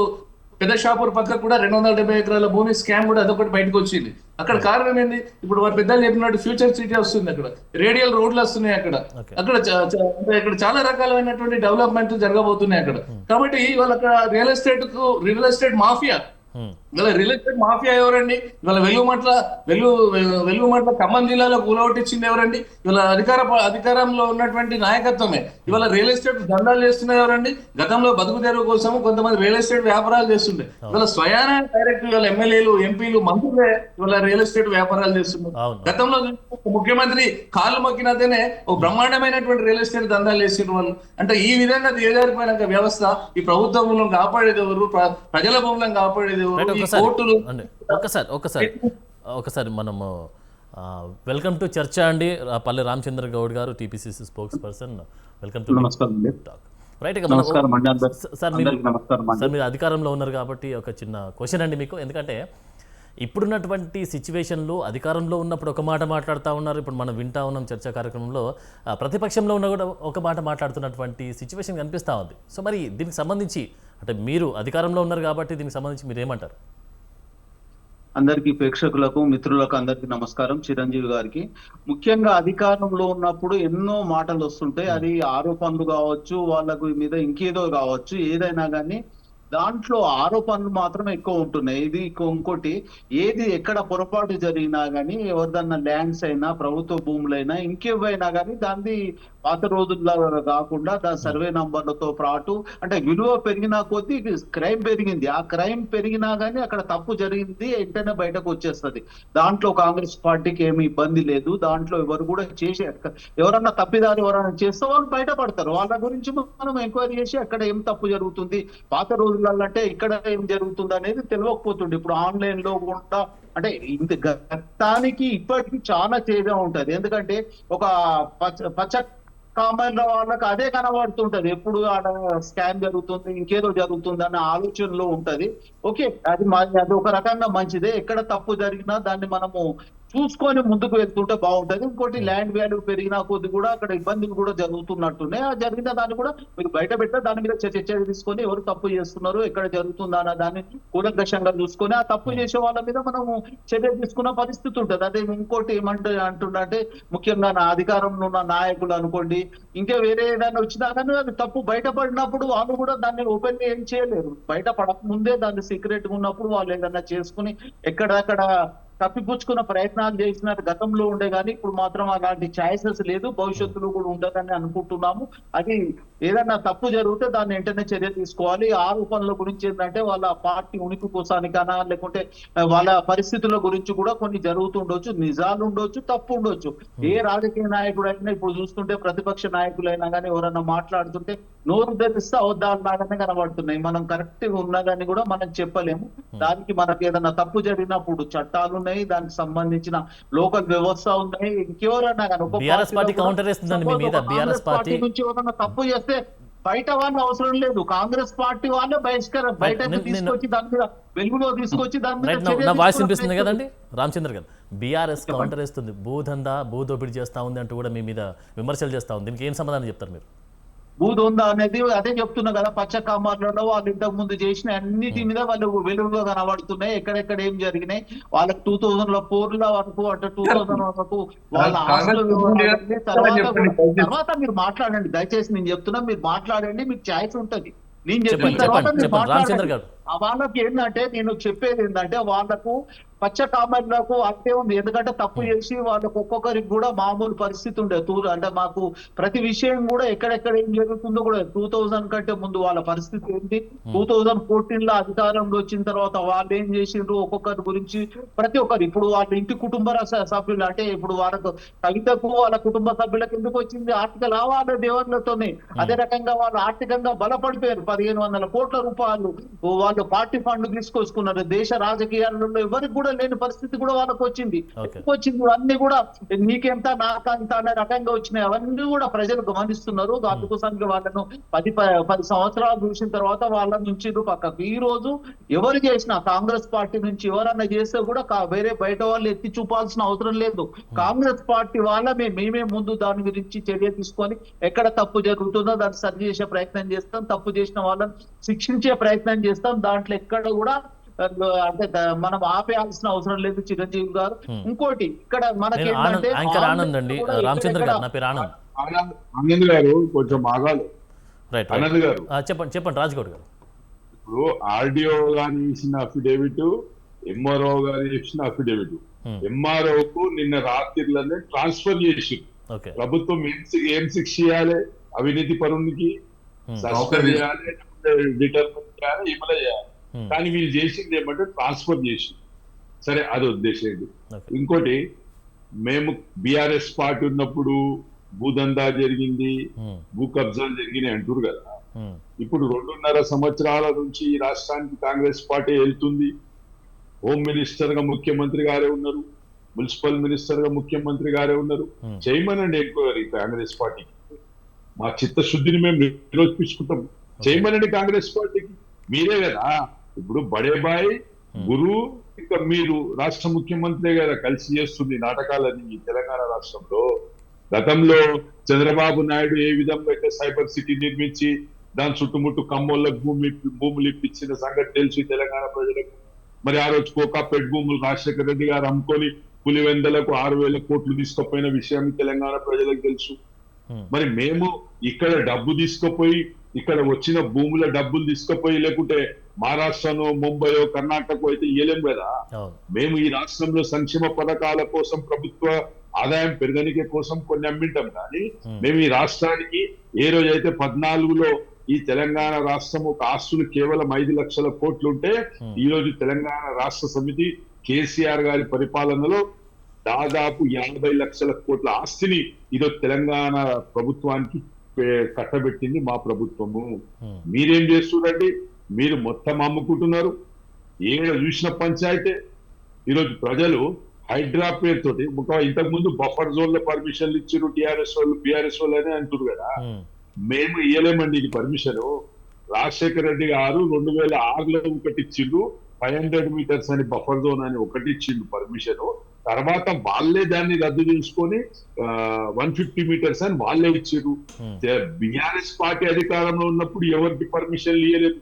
పెద్ద షాపూర్ పక్కకు కూడా 270 ఎకరాల భూమి స్కామ్ కూడా అదొకటి బయటకు వచ్చింది. అక్కడ కారణం ఏంది? ఇప్పుడు వారి పెద్దలు చెప్పినట్టు ఫ్యూచర్ సిటీ వస్తుంది, అక్కడ రేడియల్ రోడ్లు వస్తున్నాయి, అక్కడ చాలా రకాలైనటువంటి డెవలప్మెంట్ జరగబోతున్నాయి అక్కడ. కాబట్టి ఇవాళ అక్కడ రియల్ ఎస్టేట్ మాఫియా, ఇవాళ రియల్ ఎస్టేట్ మాఫియా ఎవరండి? ఇవాళ వెలుగుమట్ల ఖమ్మం జిల్లాలో కూలగొట్టించింది ఎవరండి? ఇవాళ అధికారంలో ఉన్నటువంటి నాయకత్వమే. ఇవాళ రియల్ ఎస్టేట్ దందాలు చేస్తున్నది ఎవరండి? గతంలో బతుకు తెరువు కోసం కొంతమంది రియల్ ఎస్టేట్ వ్యాపారాలు చేస్తుండే. ఇవాళ స్వయాన డైరెక్ట్ ఇవాళ ఎమ్మెల్యేలు, ఎంపీలు, మంత్రులే ఇవాళ రియల్ ఎస్టేట్ వ్యాపారాలు చేస్తున్నారు. గతంలో ముఖ్యమంత్రి కాళ్ళు మొక్కినతేనే ఒక బ్రహ్మాండమైనటువంటి రియల్ ఎస్టేట్ దందాలు చేసిన వాళ్ళు. అంటే ఈ విధంగా దిగజారిపోయినాక వ్యవస్థ, ఈ ప్రభుత్వ భూములను కాపాడేది ఎవరు, ప్రజల భూములను కాపాడేది ఎవరు? ఒకసారి మనము వెల్కమ్ టు చర్చ అండి. పల్లె రామచంద్ర గౌడ్ గారు, TPCC spokes person. Welcome to talk. Right గా సార్, మీరు అధికారంలో ఉన్నారు కాబట్టి ఒక చిన్న క్వశ్చన్ అండి మీకు. ఎందుకంటే ఇప్పుడున్నటువంటి సిచ్యువేషన్లో అధికారంలో ఉన్నప్పుడు ఒక మాట మాట్లాడుతూ ఉన్నారు, ఇప్పుడు మనం వింటా ఉన్నాం చర్చా కార్యక్రమంలో ప్రతిపక్షంలో ఉన్న కూడా ఒక మాట మాట్లాడుతున్నటువంటి సిచ్యువేషన్ కనిపిస్తూ ఉంది. సో మరి దీనికి సంబంధించి అంటే మీరు అధికారంలో ఉన్నారు కాబట్టి దీనికి సంబంధించి మీరు ఏమంటారు? అందరికీ, ప్రేక్షకులకు, మిత్రులకు అందరికీ నమస్కారం. చిరంజీవి గారికి ముఖ్యంగా అధికారంలో ఉన్నప్పుడు ఎన్నో మాటలు వస్తుంటాయి. అది ఆరోపణలు కావచ్చు, వాళ్ళకు మీద ఇంకేదో కావచ్చు, ఏదైనా కానీ దాంట్లో ఆరోపణలు మాత్రం ఎక్కువ ఉంటున్నాయి. ఇది ఇంకోటి, ఏది ఎక్కడ పొరపాటు జరిగినా కానీ, ఎవరిదన్నా ల్యాండ్స్ అయినా, ప్రభుత్వ భూములైనా, ఇంకేవైనా కానీ దాన్ని పాత రోజుల్లో కాకుండా దాని సర్వే నంబర్లతో పాటు అంటే విలువ పెరిగినా కొద్దీ క్రైమ్ పెరిగింది. ఆ క్రైమ్ పెరిగినా కానీ అక్కడ తప్పు జరిగింది వెంటనే బయటకు వచ్చేస్తుంది. దాంట్లో కాంగ్రెస్ పార్టీకి ఏమి ఇబ్బంది లేదు. దాంట్లో ఎవరు కూడా ఎవరన్నా తప్పిదారు ఎవరైనా చేస్తే వాళ్ళు బయటపడతారు. వాళ్ళ గురించి మనం ఎంక్వైరీ చేసి అక్కడ ఏం తప్పు జరుగుతుంది, పాత రోజులలో అంటే ఇక్కడ ఏం జరుగుతుంది అనేది తెలియకపోతుంది. ఇప్పుడు ఆన్లైన్ లో కూడా అంటే ఇంత గతానికి ఇప్పటికి చాలా తేడా ఉంటది. ఎందుకంటే ఒక పచ్చ కామెంట్ వాళ్ళకి అదే కనబడుతుంటది. ఎప్పుడు ఆడ స్కామ్ జరుగుతుంది, ఇంకేదో జరుగుతుంది అన్న ఆలోచనలో ఉంటది. ఓకే, అది ఒక రకంగా మంచిదే. ఎక్కడ తప్పు జరిగినా దాన్ని మనము చూసుకొని ముందుకు వెళ్తుంటే బాగుంటది. ఇంకోటి, ల్యాండ్ వాల్యూ పెరిగినా కొద్ది కూడా అక్కడ ఇబ్బందులు కూడా జరుగుతున్నట్టున్నాయి. ఆ జరిగిన దాన్ని కూడా మీరు బయట పెట్టే దాని మీద చర్య తీసుకొని ఎవరు తప్పు చేస్తున్నారు, ఎక్కడ జరుగుతుందా అన్న దాన్ని కూలంకషంగా చూసుకొని ఆ తప్పు చేసే వాళ్ళ మీద మనము చర్య తీసుకున్న పరిస్థితి ఉంటది. అదే ఇంకోటి ఏమంటే ముఖ్యంగా నా అధికారంలో ఉన్న నాయకులు అనుకోండి, ఇంకా వేరే ఏదైనా వచ్చినా కానీ అది తప్పు బయటపడినప్పుడు వాళ్ళు కూడా దాన్ని ఓపెన్ గా ఏం చేయలేరు. బయట పడక ముందే దాన్ని సీక్రెట్ గా ఉన్నప్పుడు వాళ్ళు ఏదైనా చేసుకుని ఎక్కడక్కడ తప్పిపుచ్చుకున్న ప్రయత్నాలు చేసినారు గతంలో ఉండే, కానీ ఇప్పుడు మాత్రం అలాంటి ఛాయిసెస్ లేదు, భవిష్యత్తులో కూడా ఉండదని అనుకుంటున్నాము. అది ఏదన్నా తప్పు జరిగితే దాన్ని వెంటనే చర్య తీసుకోవాలి. ఆరోపణల గురించి ఏంటంటే వాళ్ళ పార్టీ ఉనికి కోసానికైనా లేకుంటే వాళ్ళ పరిస్థితుల గురించి కూడా కొన్ని జరుగుతుండొచ్చు, నిజాలు ఉండొచ్చు, తప్పు ఉండొచ్చు. ఏ రాజకీయ నాయకుడు అయినా ఇప్పుడు చూస్తుంటే ప్రతిపక్ష నాయకులైనా కానీ ఎవరన్నా మాట్లాడుతుంటే నోరు తెరిస్తే అవద్దాలాగానే కనబడుతున్నాయి. మనం కరెక్ట్ గా ఉన్నదని కూడా మనం చెప్పలేము. దానికి మనకి ఏదైనా తప్పు జరిగినప్పుడు చట్టాలు ఉన్నాయి, దానికి సంబంధించిన లోకల్ వ్యవస్థ ఉన్నాయి. ఇంకెవరన్నా కానీ పార్టీ నుంచి ఎవరన్నా తప్పు చేస్తే బయట వాళ్ళు అవసరం లేదు, కాంగ్రెస్ పార్టీ వాళ్ళే బయటకు తీసుకొచ్చి దాని మీద వెలుగులో తీసుకొచ్చి దాని మీద వాయిస్ వినిపిస్తుంది కదండి రామచంద్ర గారు. బీఆర్ఎస్ కౌంటర్ వేస్తుంది, భూదందా భూదోపిడి చేస్తా ఉంది అంటూ కూడా మీ మీద విమర్శలు చేస్తా ఉంది. దీనికి ఏం సమాధానం చెప్తారు మీరు? భూది ఉందా అనేది అదే చెప్తున్నా కదా. పచ్చ కామార్లలో వాళ్ళు ఇంతకు ముందు చేసిన అన్నిటి మీద వాళ్ళు వెలుగుగా కనబడుతున్నాయి. ఎక్కడెక్కడ ఏం జరిగినాయి వాళ్ళకి 2004 వరకు అంటే 2000 వరకు వాళ్ళ ఆస్తుల వివరాలన్నీ తర్వాత మీరు మాట్లాడండి దయచేసి. నేను చెప్తున్నా మీరు మాట్లాడండి, మీకు ఛాయిస్ ఉంటది. నేను చెప్పిన తర్వాత మీరు మాట్లాడండి. వాళ్ళకి ఏంటంటే నేను చెప్పేది ఏంటంటే వాళ్ళకు పచ్చ కామెంట్లకు అంతే ఉంది. ఎందుకంటే తప్పు చేసి వాళ్ళకు ఒక్కొక్కరికి కూడా మామూలు పరిస్థితి ఉండే అంటే మాకు ప్రతి విషయం కూడా ఎక్కడెక్కడ ఏం జరుగుతుందో కూడా 2000 కంటే ముందు వాళ్ళ పరిస్థితి ఏంటి, 2014 అధికారంలో వచ్చిన తర్వాత వాళ్ళు ఏం చేసిండ్రు ఒక్కొక్కరి గురించి ప్రతి ఒక్కరు. ఇప్పుడు వాళ్ళ ఇంటి కుటుంబ సభ్యులు అంటే ఇప్పుడు వాళ్ళకు కవితకు వాళ్ళ కుటుంబ సభ్యులకు ఎందుకు వచ్చింది ఆర్థిక లావాదేవీల దేవర్లతోనే. అదే రకంగా వాళ్ళు ఆర్థికంగా బలపడిపోయారు. 1500 కోట్ల రూపాయలు వాళ్ళు పార్టీ ఫండ్ తీసుకొచ్చుకున్నారు. దేశ రాజకీయాలలో ఎవరికి కూడా లేని పరిస్థితి కూడా వాళ్ళకు వచ్చింది. అన్ని కూడా నీకెంత నాకంత అనే రకంగా వచ్చినాయి. అవన్నీ కూడా ప్రజలు గమనిస్తున్నారు. అందుకోసానికి వాళ్ళను 10 సంవత్సరాలు చూసిన తర్వాత వాళ్ళ నుంచి పక్కకు. ఈ రోజు ఎవరు చేసినా కాంగ్రెస్ పార్టీ నుంచి ఎవరన్నా చేస్తే కూడా వేరే బయట వాళ్ళు ఎత్తి చూపాల్సిన అవసరం లేదు. కాంగ్రెస్ పార్టీ వాళ్ళ మేమే ముందు దాని గురించి చర్య తీసుకొని ఎక్కడ తప్పు జరుగుతుందో దాన్ని సరి చేసే ప్రయత్నం చేస్తాం. తప్పు చేసిన వాళ్ళని శిక్షించే ప్రయత్నం చేస్తాం. దాంట్లో ఎక్కడ కూడా అంటే మనం ఆపేయాల్సిన అవసరం లేదు చిరంజీవి గారు. ఇంకోటి ఇక్కడ మనకి రామచంద్ర గారు, నా పేరు ఆనంద్. ఆనంద్ గారు కొంచెం ఆగాలి. ఆనంద్ గారు చెప్పండి రాజ్గౌడ్ గారు. ఇప్పుడు ఆర్డీఓ గారు ఇచ్చిన అఫిడేవిట్, ఎంఆర్ఓ గారు ఇచ్చిన అఫిడేవిట్, ఎంఆర్ఓకు నిన్న రాత్రిలోనే ట్రాన్స్ఫర్ చేసి ప్రభుత్వం ఏం శిక్ష చేయాలి అవినీతి పరునికి, సస్పెండ్ చేయాలి, డిటర్మిన్ చేయాలి, ఇమల చేయాలి. కానీ వీళ్ళు చేసింది ఏమంటే ట్రాన్స్ఫర్ చేసి. సరే అది ఉద్దేశం. ఇంకోటి మేము బీఆర్ఎస్ పార్టీ ఉన్నప్పుడు భూదందా జరిగింది, భూ కబ్జాలు జరిగినాయి అంటారు కదా. ఇప్పుడు 2.5 సంవత్సరాల నుంచి ఈ రాష్ట్రానికి కాంగ్రెస్ పార్టీ వెళ్తుంది. హోమ్ మినిస్టర్ గా ముఖ్యమంత్రి గారే ఉన్నారు, మున్సిపల్ మినిస్టర్ గా ముఖ్యమంత్రి గారే ఉన్నారు. చేయమనండి ఎంక్వైరీ కాంగ్రెస్ పార్టీకి. మా చిత్తశుద్ధిని మేము నిరోధించుకుంటాం. చేయమనండి కాంగ్రెస్ పార్టీకి. మీరే కదా ఇప్పుడు బడేబాయ్ గురు ఇంకా మీరు రాష్ట్ర ముఖ్యమంత్రి గారు కలిసి చేస్తుంది నాటకాలని తెలంగాణ రాష్ట్రంలో. గతంలో చంద్రబాబు నాయుడు ఏ విధంగా అయితే సైబర్ సిటీ నిర్మించి దాని చుట్టుముట్టు కమ్మోళ్ళకు భూములు ఇప్పించిన సంగతి తెలుసు తెలంగాణ ప్రజలకు. మరి ఆ రోజు కోకాపేట్ భూములు రాజశేఖర రెడ్డి గారు అమ్ముకొని పులివెందలకు 6,000 కోట్లు తీసుకుపోయిన విషయం తెలంగాణ ప్రజలకు తెలుసు. మరి మేము ఇక్కడ డబ్బు తీసుకుపోయి ఇక్కడ వచ్చిన భూముల డబ్బులు తీసుకుపోయి లేకుంటే మహారాష్ట్రనో ముంబయో కర్ణాటక అయితే ఇయ్యలేం కదా. మేము ఈ రాష్ట్రంలో సంక్షేమ పథకాల కోసం ప్రభుత్వ ఆదాయం పెరగనికే కోసం కొన్ని అమ్మింటాం. కానీ మేము ఈ రాష్ట్రానికి ఏ రోజైతే 14లో ఈ తెలంగాణ రాష్ట్రం ఒక ఆస్తులు కేవలం 5 లక్షల కోట్లు ఉంటే ఈ రోజు తెలంగాణ రాష్ట్ర సమితి కేసీఆర్ గారి పరిపాలనలో దాదాపు 50 లక్షల కోట్ల ఆస్తిని ఈరోజు తెలంగాణ ప్రభుత్వానికి కట్టబెట్టింది మా ప్రభుత్వము. మీరేం చేస్తున్నారండి? మీరు మొత్తం అమ్ముకుంటున్నారు. ఏడ చూసిన పంచాయతీ. ఈరోజు ప్రజలు హైడ్రా పేరుతోటి ఇంతకు ముందు బఫర్ జోన్ లో పర్మిషన్లు ఇచ్చారు టీఆర్ఎస్ వాళ్ళు, బీఆర్ఎస్ వాళ్ళు అని అంటారు కదా. మేము ఇయ్యలేమండి ఇది పర్మిషన్. రాజశేఖర రెడ్డి గారు 2006లో ఒకటి ఇచ్చిండు, 500 మీటర్స్ అని బఫర్ జోన్ అని ఒకటి ఇచ్చిండు పర్మిషన్. తర్వాత వాళ్ళే దాన్ని రద్దు చేసుకొని 150 మీటర్స్ అని వాళ్ళే ఇచ్చారు. బీఆర్ఎస్ పార్టీ అధికారంలో ఉన్నప్పుడు ఎవరికి పర్మిషన్ ఇవ్వలేదు.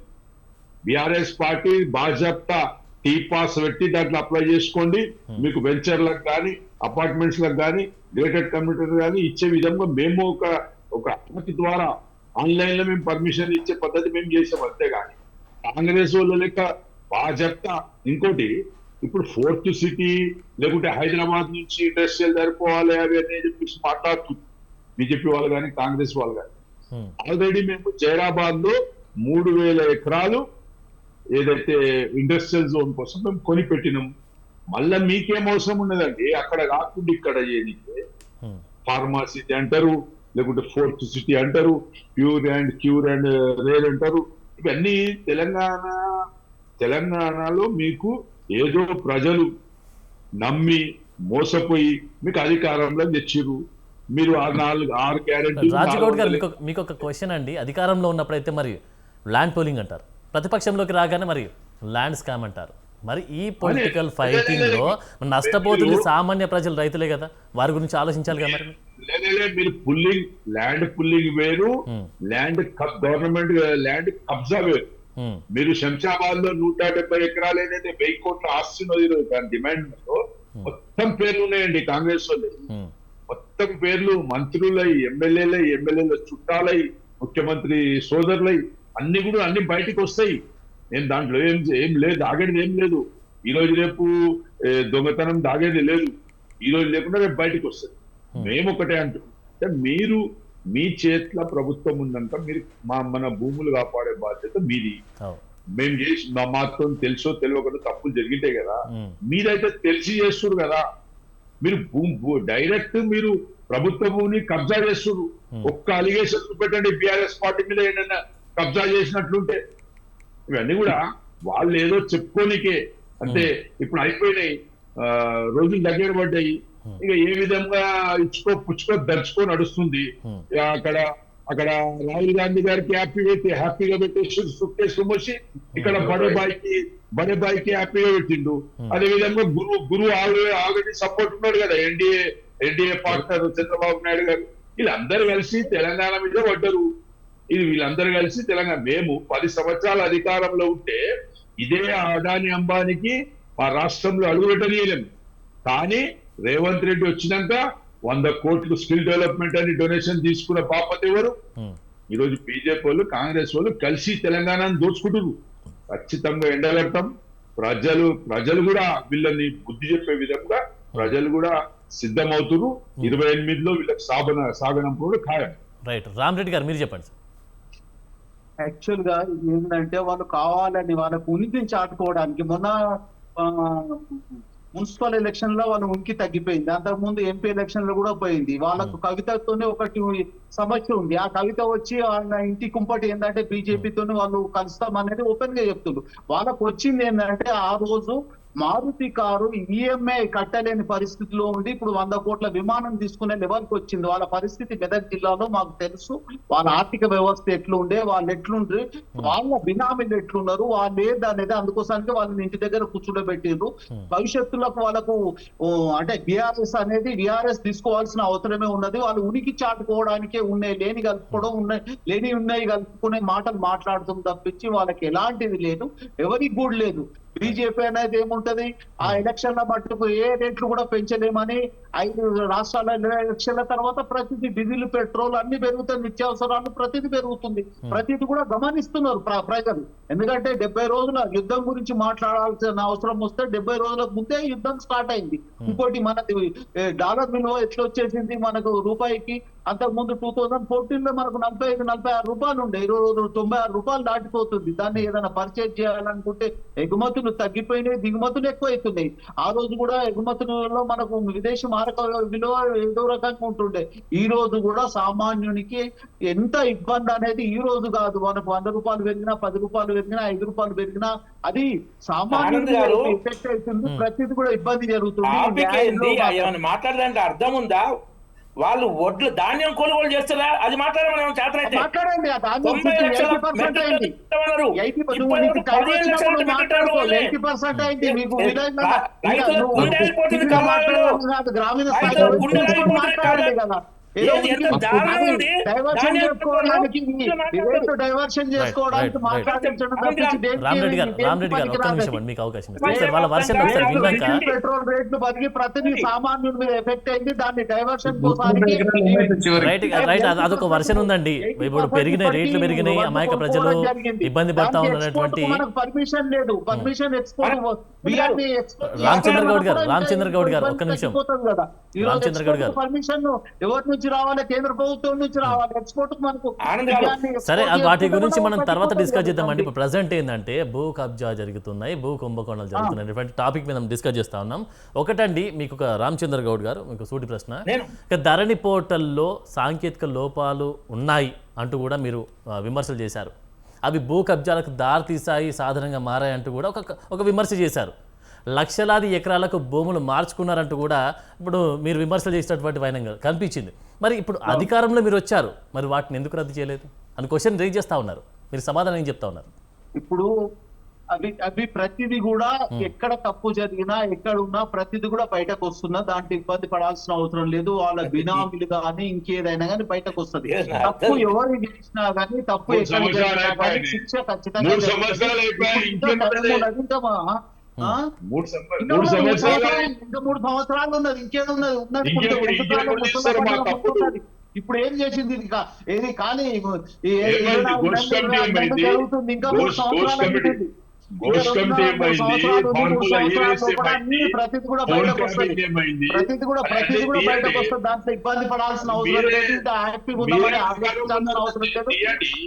బీఆర్ఎస్ పార్టీ బాజాప్తా టీ పాస్ పెట్టి దాంట్లో అప్లై చేసుకోండి, మీకు వెంచర్లకు కానీ అపార్ట్మెంట్స్ లకు కానీ గేటెడ్ కమ్యూనిటీ కానీ ఇచ్చే విధంగా మేము ఒక అనుమతి ద్వారా ఆన్లైన్ లో మేము పర్మిషన్ ఇచ్చే పద్ధతి మేము చేసాం. అంతేగాని కాంగ్రెస్ వాళ్ళ లెక్క బాజాప్తా. ఇంకోటి ఇప్పుడు 4th సిటీ లేకుంటే హైదరాబాద్ నుంచి ఇండస్ట్రియల్ సరిపోవాలి అవి అని చెప్పేసి మాట్లాడుతుంది బీజేపీ వాళ్ళు కానీ కాంగ్రెస్ వాళ్ళు కానీ. ఆల్రెడీ మేము జైరాబాద్ లో 3,000 ఎకరాలు ఏదైతే ఇండస్ట్రియల్ జోన్ కోసం మేము కొనిపెట్టినాం. మళ్ళా మీకేం అవసరం ఉన్నదండి అక్కడ కాకుండా ఇక్కడ చేయడానికి. ఫార్మా సిటీ అంటారు, లేకుంటే 4th సిటీ అంటారు, pure and cure and rare అంటారు. ఇవన్నీ తెలంగాణలో మీకు ఏదో ప్రజలు నమ్మి మోసపోయి మీకు అధికారంలో తెచ్చిర్రు. మీరు 6 గ్యారెంటీ. రాజగౌడ్ గారు మీకు ఒక క్వశ్చన్ అండి. అధికారంలో ఉన్నప్పుడైతే మరి ల్యాండ్ పోలింగ్ అంటారు, ప్రతిపక్షంలోకి రాగానే మరి ల్యాండ్ స్కామ్ అంటారు. మరి ఈ పొలిటికల్ ఫైటింగ్ లో నష్టపోతుంది సామాన్య ప్రజలు, రైతులే కదా. వారి గురించి ఆలోచించాలి కదా మరి. మీరు ల్యాండ్ పుల్లింగ్ వేరు, గవర్నమెంట్ ల్యాండ్ కబ్జా వేరు. మీరు శంషాబాద్ లో 170 ఎకరాలు ఏదైతే 1000 కోట్ల ఆస్తి ఉన్నది దాని డిమాండ్ లో మొత్తం పేర్లు ఉన్నాయండి కాంగ్రెస్ వాళ్ళు. మొత్తం పేర్లు మంత్రులై, ఎమ్మెల్యేల చుట్టాలై, ముఖ్యమంత్రి సోదరులై అన్ని బయటికి వస్తాయి. నేను దాంట్లో ఏం లేదు, దాగేది ఏం లేదు. ఈ రోజు రేపు దొంగతనం దాగేది లేదు. ఈ రోజు లేకుండా రేపు బయటికి వస్తుంది. మేము ఒకటే అంటున్నాం, మీరు మీ చేతిలో ప్రభుత్వం ఉందంట, మీరు మన భూములు కాపాడే బాధ్యత మీది. మేము చేసి మాతో తెలుసో తెలియకుండా తప్పులు జరిగింటాయి కదా, మీరైతే తెలిసి చేస్తున్నారు కదా. మీరు డైరెక్ట్ మీరు ప్రభుత్వ భూమిని కబ్జా చేస్తున్నారు. ఒక్క అలిగేషన్ పెట్టండి బీఆర్ఎస్ పార్టీ మీద ఏదైనా కబ్జా చేసినట్లుంటే. ఇవన్నీ కూడా వాళ్ళు ఏదో చెప్పుకోనికే అంటే ఇప్పుడు అయిపోయినాయి, రోజులు దగ్గర పడ్డాయి. ఇక ఏ విధంగా పుచ్చుకో దర్చుకో నడుస్తుంది. అక్కడ రాహుల్ గాంధీ గారికి హ్యాపీగా పెట్టేసి సుక్కేసి మోసి ఇక్కడ బడే బాయికి హ్యాపీగా పెట్టిండు. అదే విధంగా గురు ఆల్రెడీ సపోర్ట్ ఉన్నాడు కదా ఎన్డీఏ పార్ట్నర్ చంద్రబాబు నాయుడు గారు. వీళ్ళందరూ కలిసి తెలంగాణ మీద పడ్డరు. వీళ్ళందరూ కలిసి తెలంగాణ, మేము 10 సంవత్సరాల అధికారంలో ఉంటే ఇదే అదాని అంబానీకి మా రాష్ట్రంలో అడుగుపెట్టనీయలేము. కానీ రేవంత్ రెడ్డి వచ్చినాక 100 కోట్లు స్కిల్ డెవలప్మెంట్ అని డొనేషన్ తీసుకున్న పాపత ఎవరు? ఈరోజు బీజేపీ వాళ్ళు, కాంగ్రెస్ వాళ్ళు కలిసి తెలంగాణను దోచుకుంటున్నారు. ఖచ్చితంగా ఎండగడతాం. ప్రజలు కూడా వీళ్ళని బుద్ధి చెప్పే విధంగా ప్రజలు కూడా సిద్ధమవుతున్నారు. 28లో వీళ్ళకి సాగనంపుడు ఖాయం. రైట్, రామరెడ్డి గారు మీరు చెప్పండి. యాక్చువల్ గా ఏంటంటే వాళ్ళు కావాలని వాళ్ళకు ఉనికిని చాటుకోవడానికి మొన్న మున్సిపల్ ఎలక్షన్ లో వాళ్ళ ఉనికి తగ్గిపోయింది. అంతకుముందు ఎంపీ ఎలక్షన్ లో కూడా పోయింది. వాళ్ళకు కవితతోనే ఒకటి సమస్య ఉంది. ఆ కవిత వచ్చి వాళ్ళ ఇంటి కుంపటి ఏంటంటే బీజేపీతోనే వాళ్ళు కలుస్తాం అనేది ఓపెన్ గా చెప్తున్నారు. వాళ్ళకు వచ్చింది ఏంటంటే ఆ రోజు మారుతి కారు ఈఎంఐ కట్టలేని పరిస్థితిలో ఉండి ఇప్పుడు 100 కోట్ల విమానం తీసుకునే లెవెల్కి వచ్చింది. వాళ్ళ పరిస్థితి మెదక్ జిల్లాలో మాకు తెలుసు. వాళ్ళ ఆర్థిక వ్యవస్థ ఎట్లుండే, వాళ్ళు ఎట్లుండ్రి, వాళ్ళ బినామీలు ఎట్లున్నారు, వాళ్ళు ఏదనేది అందుకోసానికి వాళ్ళని ఇంటి దగ్గర కూర్చుండబెట్టిర్రు. భవిష్యత్తులో వాళ్ళకు అంటే బీఆర్ఎస్ అనేది బీఆర్ఎస్ తీసుకోవాల్సిన అవసరమే ఉన్నది. వాళ్ళు ఉనికి చాటుకోవడానికే ఉన్నాయి, లేని ఉన్నాయి కలుపుకునే మాటలు మాట్లాడుతుంది తప్పించి వాళ్ళకి ఎలాంటిది లేదు, ఎవరికి కూడా లేదు. బీజేపీ అనేది ఏముంటది, ఆ ఎలక్షన్ల మట్టుకు ఏ రేట్లు కూడా పెంచలేమని 5 రాష్ట్రాల ఎలక్షన్ల తర్వాత ప్రతిదీ డీజిల్ పెట్రోల్ అన్ని పెరుగుతాయి, నిత్యావసరాలు ప్రతిదీ పెరుగుతుంది. ప్రతిదీ కూడా గమనిస్తున్నారు ప్రజలు. ఎందుకంటే 70 రోజుల యుద్ధం గురించి మాట్లాడాల్సిన అవసరం వస్తే 70 రోజులకు ముందే యుద్ధం స్టార్ట్ అయింది. ఇంకోటి మనది డాలర్ విలువ ఎట్లా వచ్చేసింది మనకు రూపాయికి. అంతకుముందు 2014లో మనకు 45-46 రూపాయలు ఉండే, ఈరోజు 96 రూపాయలు దాటిపోతుంది. దాన్ని ఏదైనా పర్చేజ్ చేయాలనుకుంటే ఎగుమతులు తగ్గిపోయినాయి, దిగుమతులు ఎక్కువ అవుతున్నాయి. ఆ రోజు కూడా ఎగుమతులలో మనకు విదేశీ మారక విలువ ఏదో రకంగా ఉంటుండే. ఈ రోజు కూడా సామాన్యునికి ఎంత ఇబ్బంది అనేది ఈ రోజు కాదు, మనకు 100 రూపాయలు పెరిగినా, 10 రూపాయలు పెరిగినా, 5 రూపాయలు పెరిగినా అది సామాన్యుడికి ఎఫెక్ట్ అవుతుంది. ప్రతిది కూడా ఇబ్బంది జరుగుతుంది. మాట్లాడడానికి అర్థం ఉందా? వాళ్ళు వడ్లు ధాన్యం కొనుగోలు చేస్తారా? అది మాట్లాడమని చేతనైతే మాట్లాడండి. గ్రామీణ స్థాయి కదా డైవర్షన్ చేసుకోవడానికి పెట్రోల్ రేట్లు పెరిగి ప్రతిదీ సామాన్యుడి మీద ఎఫెక్ట్ అయింది. దాన్ని డైవర్షన్ అదొక వర్షన్ ఉందండి. ఇప్పుడు పెరిగిన రేట్లు పెరిగినాయి, అమాయక ప్రజలు ఇబ్బంది పడతా ఉన్నటువంటి పర్మిషన్ లేదు. పర్మిషన్ ఎక్స్పోర్ట్ రామచంద్ర గౌడ్ గారు ఒక్క నిమిషం. రామచంద్ర గౌడ్ గారు పర్మిషన్ ఎవరి నుంచి రావాలి? కేంద్ర ప్రభుత్వం నుంచి రావాలి. ఎక్స్పోర్ట్ మనకు సరే, వాటి గురించి మనం తర్వాత డిస్కస్ చేద్దామండి. ఇప్పుడు ప్రజెంట్ ఏంటంటే భూ కబ్జా జరుగుతున్నాయి, భూ కుంభకోణాలు జరుగుతున్నాయి అనేటువంటి టాపిక్ మీద మనం డిస్కస్ చేస్తా ఉన్నాం. ఒకటండి, మీకు ఒక రామచంద్ర గౌడ్ గారు మీకు సూటి ప్రశ్న. ధరణి పోర్టల్లో సాంకేతిక లోపాలు ఉన్నాయి అంటూ కూడా మీరు విమర్శలు చేశారు. అవి భూ కబ్జాలకు దారి తీసాయి, సాధారణంగా మారాయి అంటూ కూడా ఒక విమర్శ చేశారు. లక్షలాది ఎకరాలకు భూములు మార్చుకున్నారంటూ కూడా ఇప్పుడు మీరు విమర్శలు చేసినటువంటి వైనంగా కనిపించింది. మరి ఇప్పుడు అధికారంలో మీరు వచ్చారు, మరి వాటిని ఎందుకు రద్దు చేయలేదు అని క్వశ్చన్ రేజ్ చేస్తూ ఉన్నారు. మీరు సమాధానం ఏం చెప్తా ఉన్నారు? ఇప్పుడు అవి ప్రతిదీ కూడా ఎక్కడ తప్పు జరిగినా ఎక్కడ ఉన్నా ప్రతిదీ కూడా బయటకు వస్తున్నా, దాంట్లో ఇబ్బంది పడాల్సిన అవసరం లేదు. వాళ్ళ బినామీలు కానీ ఇంకేదైనా కానీ బయటకు వస్తుంది. తప్పు ఎవరు చేసినా కానీ, తప్పు ఎక్కడ జరిగినా కానీ శిక్ష ఖచ్చితంగా మూడు సంవత్సరాలు అయిపోయాయి. ఇంకా 3 సంవత్సరాలు ఉన్నది. ఇంకేమున్నది? ఉన్నది ఇప్పుడు ఏం చేసింది? ఇంకా ఏది కానీ జరుగుతుంది. ఇంకా 3 సంవత్సరాలు ప్రతిది కూడా బయటకు వస్తుంది. ప్రతిది కూడా బయటకు వస్తుంది. దాంట్లో ఇబ్బంది పడాల్సిన అవసరం లేదు. ఇంకా యాక్టివ్ ఉందామని ఆలోచించాల్సిన అవసరం లేదు.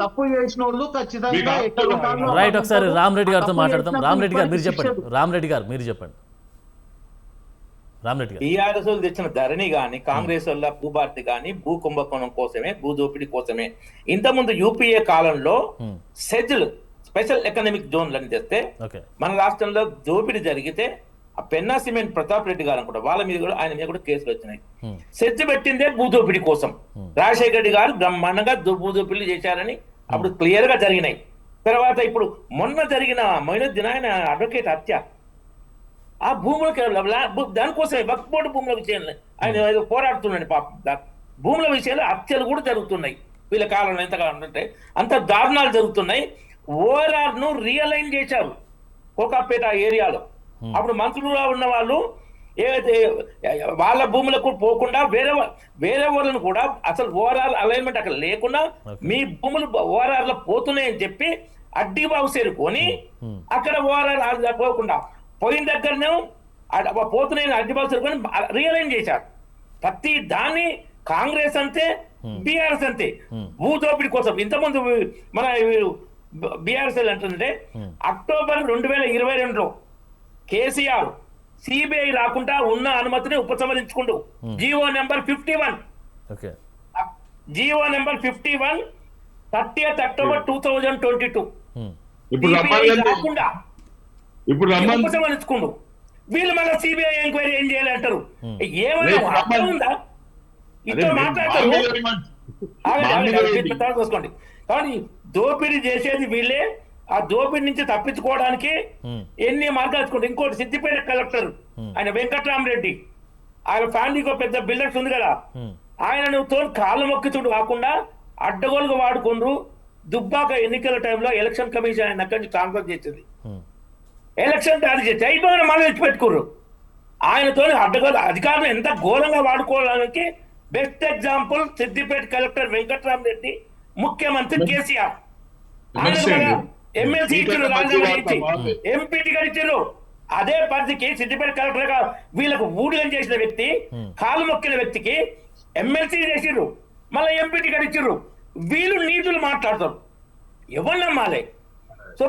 తప్పు చేసిన వాళ్ళు ఖచ్చితంగా ఎక్కడ ఉంటారో. రైట్, ఒకసారి రామరెడ్డి గారితో మాట్లాడతాం. రామరెడ్డి గారు మీరు చెప్పండి. రామరెడ్డి గారు మీరు చెప్పండి. రామరెడ్డి గారు, టీఆర్ఎస్ వాళ్ళు తెచ్చిన ధరణి గాని, కాంగ్రెస్ వల్ల భూభారతి గాని భూ కుంభకోణం కోసమే, భూ దోపిడీ కోసమే. ఇంతకుముందు యూపీఏ కాలంలో సెజ్లు, స్పెషల్ ఎకనామిక్ జోన్లని తెస్తే మన రాష్ట్రంలో దోపిడీ జరిగితే ఆ పెన్నా సిమెంట్ ప్రతాప్ రెడ్డి గారు అనుకుంటా, వాళ్ళ మీద కూడా, ఆయన మీద కూడా కేసులు వచ్చినాయి. సెజ్ పెట్టిందే భూదోపిడీ కోసం. రాజశేఖర రెడ్డి గారు బ్రహ్మాండంగా భూదోపిడీ చేశారని అప్పుడు క్లియర్ గా జరిగినాయి. తర్వాత ఇప్పుడు మొన్న జరిగిన మొయినుద్దీన్ ఆయన అడ్వకేట్ హత్య, ఆ భూములకి దానికోసమే వక్ఫ్ బోర్డు భూముల విషయంలో ఆయన ఏదో పోరాడుతున్నాడు. పాపం భూముల విషయంలో హత్యలు కూడా జరుగుతున్నాయి. వీళ్ళ కాలంలో ఎంతకాలం అంటే అంత దారుణాలు జరుగుతున్నాయి. ఓఆర్ఆర్ ను రియలైన్ చేశారు కోకాపేట ఏరియాలో. అప్పుడు మంత్రులుగా ఉన్న వాళ్ళు ఏదైతే వాళ్ళ భూములకు పోకుండా వేరే వాళ్ళను కూడా అసలు ఓఆర్ఆర్ అలైన్మెంట్ అక్కడ లేకుండా మీ భూములు ఓఆర్ఆర్ లో పోతున్నాయని చెప్పి అడ్డీ బాబు చేరుకొని అక్కడ ఓఆర్ఆర్ పోకుండా పోయిన దగ్గరనే పోతున్నాయని అడ్డీ బాబు చేరుకొని రియలైన్ చేశారు. ప్రతి దాన్ని కాంగ్రెస్ అంతే, బీఆర్ఎస్ అంతే, భూదోపిడి కోసం. ఇంతకుముందు మన బీఆర్ఎస్ అంటుందంటే అక్టోబర్ 2022లో కేసీఆర్ సిబిఐ రాకుండా ఉన్న అనుమతిని ఉపసంహరించుకుంటూ జీవో నెంబర్ 51 30th October 2022 రాకుండా ఉపసంహరించుకుంటూ వీళ్ళు మళ్ళీ సిబిఐ ఎంక్వైరీ ఏం చేయాలి అంటారు. ఏమైనా అర్థం ఉందా? ఇట్లా మాట్లాడతారు. చూసుకోండి. కానీ దోపిడీ చేసేది వీళ్ళే. ఆ దోపిడీ నుంచి తప్పించుకోవడానికి ఎన్ని మార్గాలు తెచ్చుకుంటారు. ఇంకోటి సిద్దిపేట కలెక్టర్ ఆయన వెంకట్రామరెడ్డి, ఆయన ఫ్యామిలీకి పెద్ద బిల్డర్స్ ఉంది కదా, ఆయన కాళ్ళు మొక్కితుడు కాకుండా అడ్డగోలుగా వాడుకుండ్రు. దుబ్బాక ఎన్నికల టైంలో ఎలక్షన్ కమిషన్ ఆయన అక్కడి నుంచి ట్రాన్స్ఫర్ చేసింది. ఎలక్షన్ తయారు చేసి అయిపోయిన మళ్ళీ తెచ్చిపెట్టుకుర్రు. ఆయనతో అడ్డగోలు అధికారులు ఎంత ఘోరంగా వాడుకోవడానికి best example Siddipet collector Venkatramareddy, ముఖ్యమంత్రి కేసీఆర్. ఎమ్మెల్సీ ఇచ్చారు, రాజధాని ఇచ్చి ఎంపీ టికెట్ ఇచ్చారు. అదే పరిధికి సిద్దిపేట కలెక్టర్ గా వీళ్ళకు ఊడిగం చేసిన వ్యక్తి, కాలు మొక్కిన వ్యక్తికి ఎమ్మెల్సీ చేసిర్రు, మళ్ళీ ఎంపీ టికెట్ ఇచ్చిర్రు. వీళ్ళు నీతులు మాట్లాడతారు. ఎవరు నమ్మాలి? సో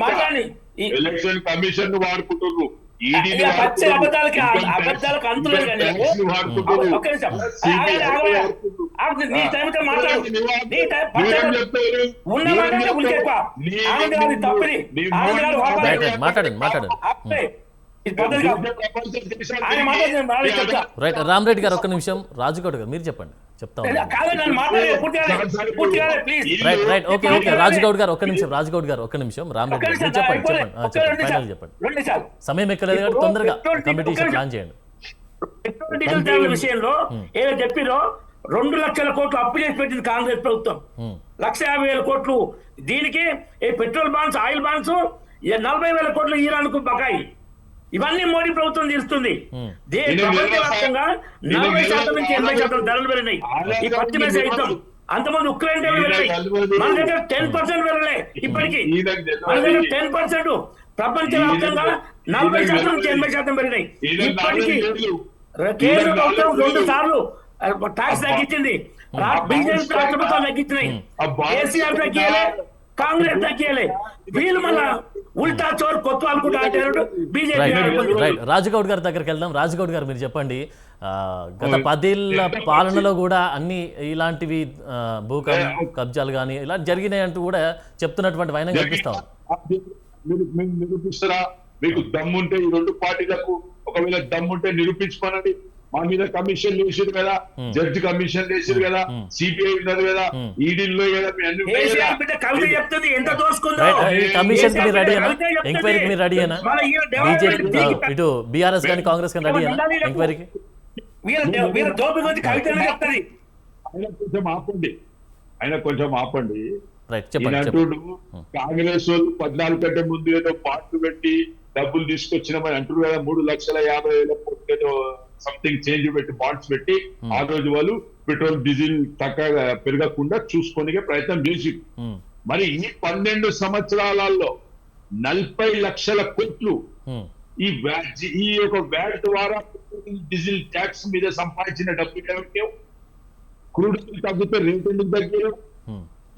మాట్లాడి ఎలక్షన్ కమిషన్ వాడుకుంటున్నారు. అబద్ధాలకు అంతులేదు. కానీ ఒక్క నిమిషం నీ టైం మాట్లాడు. నీ టైం ఉన్న మాట్లాడితే ఉలికెక్కువ. ఆనంద్ గారి తప్పిది. ఆనంద్ గారు రామరెడ్డి గారు ఒక్క నిమిషం. రాజుగౌడ్ గారు మీరు చెప్పండి. చెప్తా రాజుగౌడ్ గారు ఒక్క నిమిషం. రాజుగౌడ్ గారు ఒక్క నిమిషం. రామరెడ్డి గారు మీరు చెప్పండి. ఫైనల్ చెప్పండి. సమయం ఎక్కలేదు కాబట్టి తొందరగా కాంపిటీషన్ ప్లాన్ చేయండి. పెట్రోల్ డీజిల్ విషయంలో ఏదో చెప్పిరో 2 లక్షల కోట్లు అప్పు చేసి పెట్టింది కాంగ్రెస్ ప్రభుత్వం. 1,50,000 కోట్లు దీనికి పెట్రోల్ బాండ్స్, ఆయిల్ బాండ్స్, 40,000 కోట్లు ఈరాన్కు బకాయి. ఇవన్నీ మోడీ ప్రభుత్వం తీరుస్తుంది. ప్రపంచవ్యాప్తంగా 40% నుంచి 80% ధరలు పెరిగినాయి. ఈ పశ్చిమ యుద్ధం అంతమంది ఉక్రెయిన్ పెరిగినాయి. మన దగ్గర 10% పెరగలే. ఇప్పటికీ మన దగ్గర 10%, ప్రపంచవ్యాప్తంగా 40% నుంచి 80% పెరిగినాయి. ఇప్పటికీ కేంద్ర ప్రభుత్వం 2 సార్లు ట్యాక్స్ తగ్గించింది. బీజేపీ రాష్ట్ర ప్రభుత్వం తగ్గించినాయి. కేసీఆర్ తగ్గియలే, కాంగ్రెస్ తగ్గియలే. వీళ్ళు మళ్ళా ఉల్టా చోర్ కొత్త అనుకుంటా అంటారు బీజేపీ. రాజుగౌడ్ గారి దగ్గరికి వెళ్దాం. రాజుగౌడ్ గారు మీరు చెప్పండి. గత 10 ఏళ్ల పాలనలో కూడా అన్ని ఇలాంటివి భూ కబ్జాలు కానీ ఇలా జరిగినాయి అంటూ కూడా చెప్తున్నటువంటి వైనం కనిపిస్తాం. నిరూపిస్తారా? మీకు దమ్ముంటే ఈ 2 పార్టీలకు ఒకవేళ దమ్ముంటే నిరూపించుకోనండి. మా మీద కమిషన్ వేసారు కదా, జడ్జి కమిషన్ వేసారు కదా, సిబిఐ ఉన్నది కదా, ఈడీలో కదా, మీ అన్ని ఉన్నాయి కదా. కేసీఆర్ బిడ్డ కవిత చెప్తుంది ఎంత దోసుకుందో. రైట్, ఈ కమిషన్ కి మీరు రెడీ అయినా, కవిత చెప్తుంది. ఎంక్వైరీకి మీరు రెడీ అయినా, మన ఈ బీజేపీ డెవలప్మెంట్ ఇటు బీఆర్ఎస్ కానీ కాంగ్రెస్ కానీ రెడీ అయినా ఎంక్వైరీకి? వీళ్ళ దోపి గురించి కవిత చెప్తుంది. ఆయన కొంచెం ఆపండి. రైట్, ఈయన చెప్పండి అంటుడు కాంగ్రెస్ వాళ్ళు 14 కంటే ముందు ఏదో పార్టీ పెట్టి డబ్బులు తీసుకొచ్చినామని అంటారు కదా, 3,50,000 కోట్లు ఏదో సంథింగ్ చేంజ్ పెట్టి బాండ్స్ పెట్టి ఆ రోజు వాళ్ళు పెట్రోల్ డీజిల్ తక్కువ పెరగకుండా చూసుకునే ప్రయత్నం చేసి, మరి ఈ 12 సంవత్సరాలలో 40 లక్షల కోట్లు ఈ యొక్క వ్యాట్ ద్వారా డీజిల్ ట్యాక్స్ మీద సంపాదించిన డబ్బులు ఏమిటి? క్రూడ్ తగ్గితే రేట్ ఎందుకు తగ్గారు?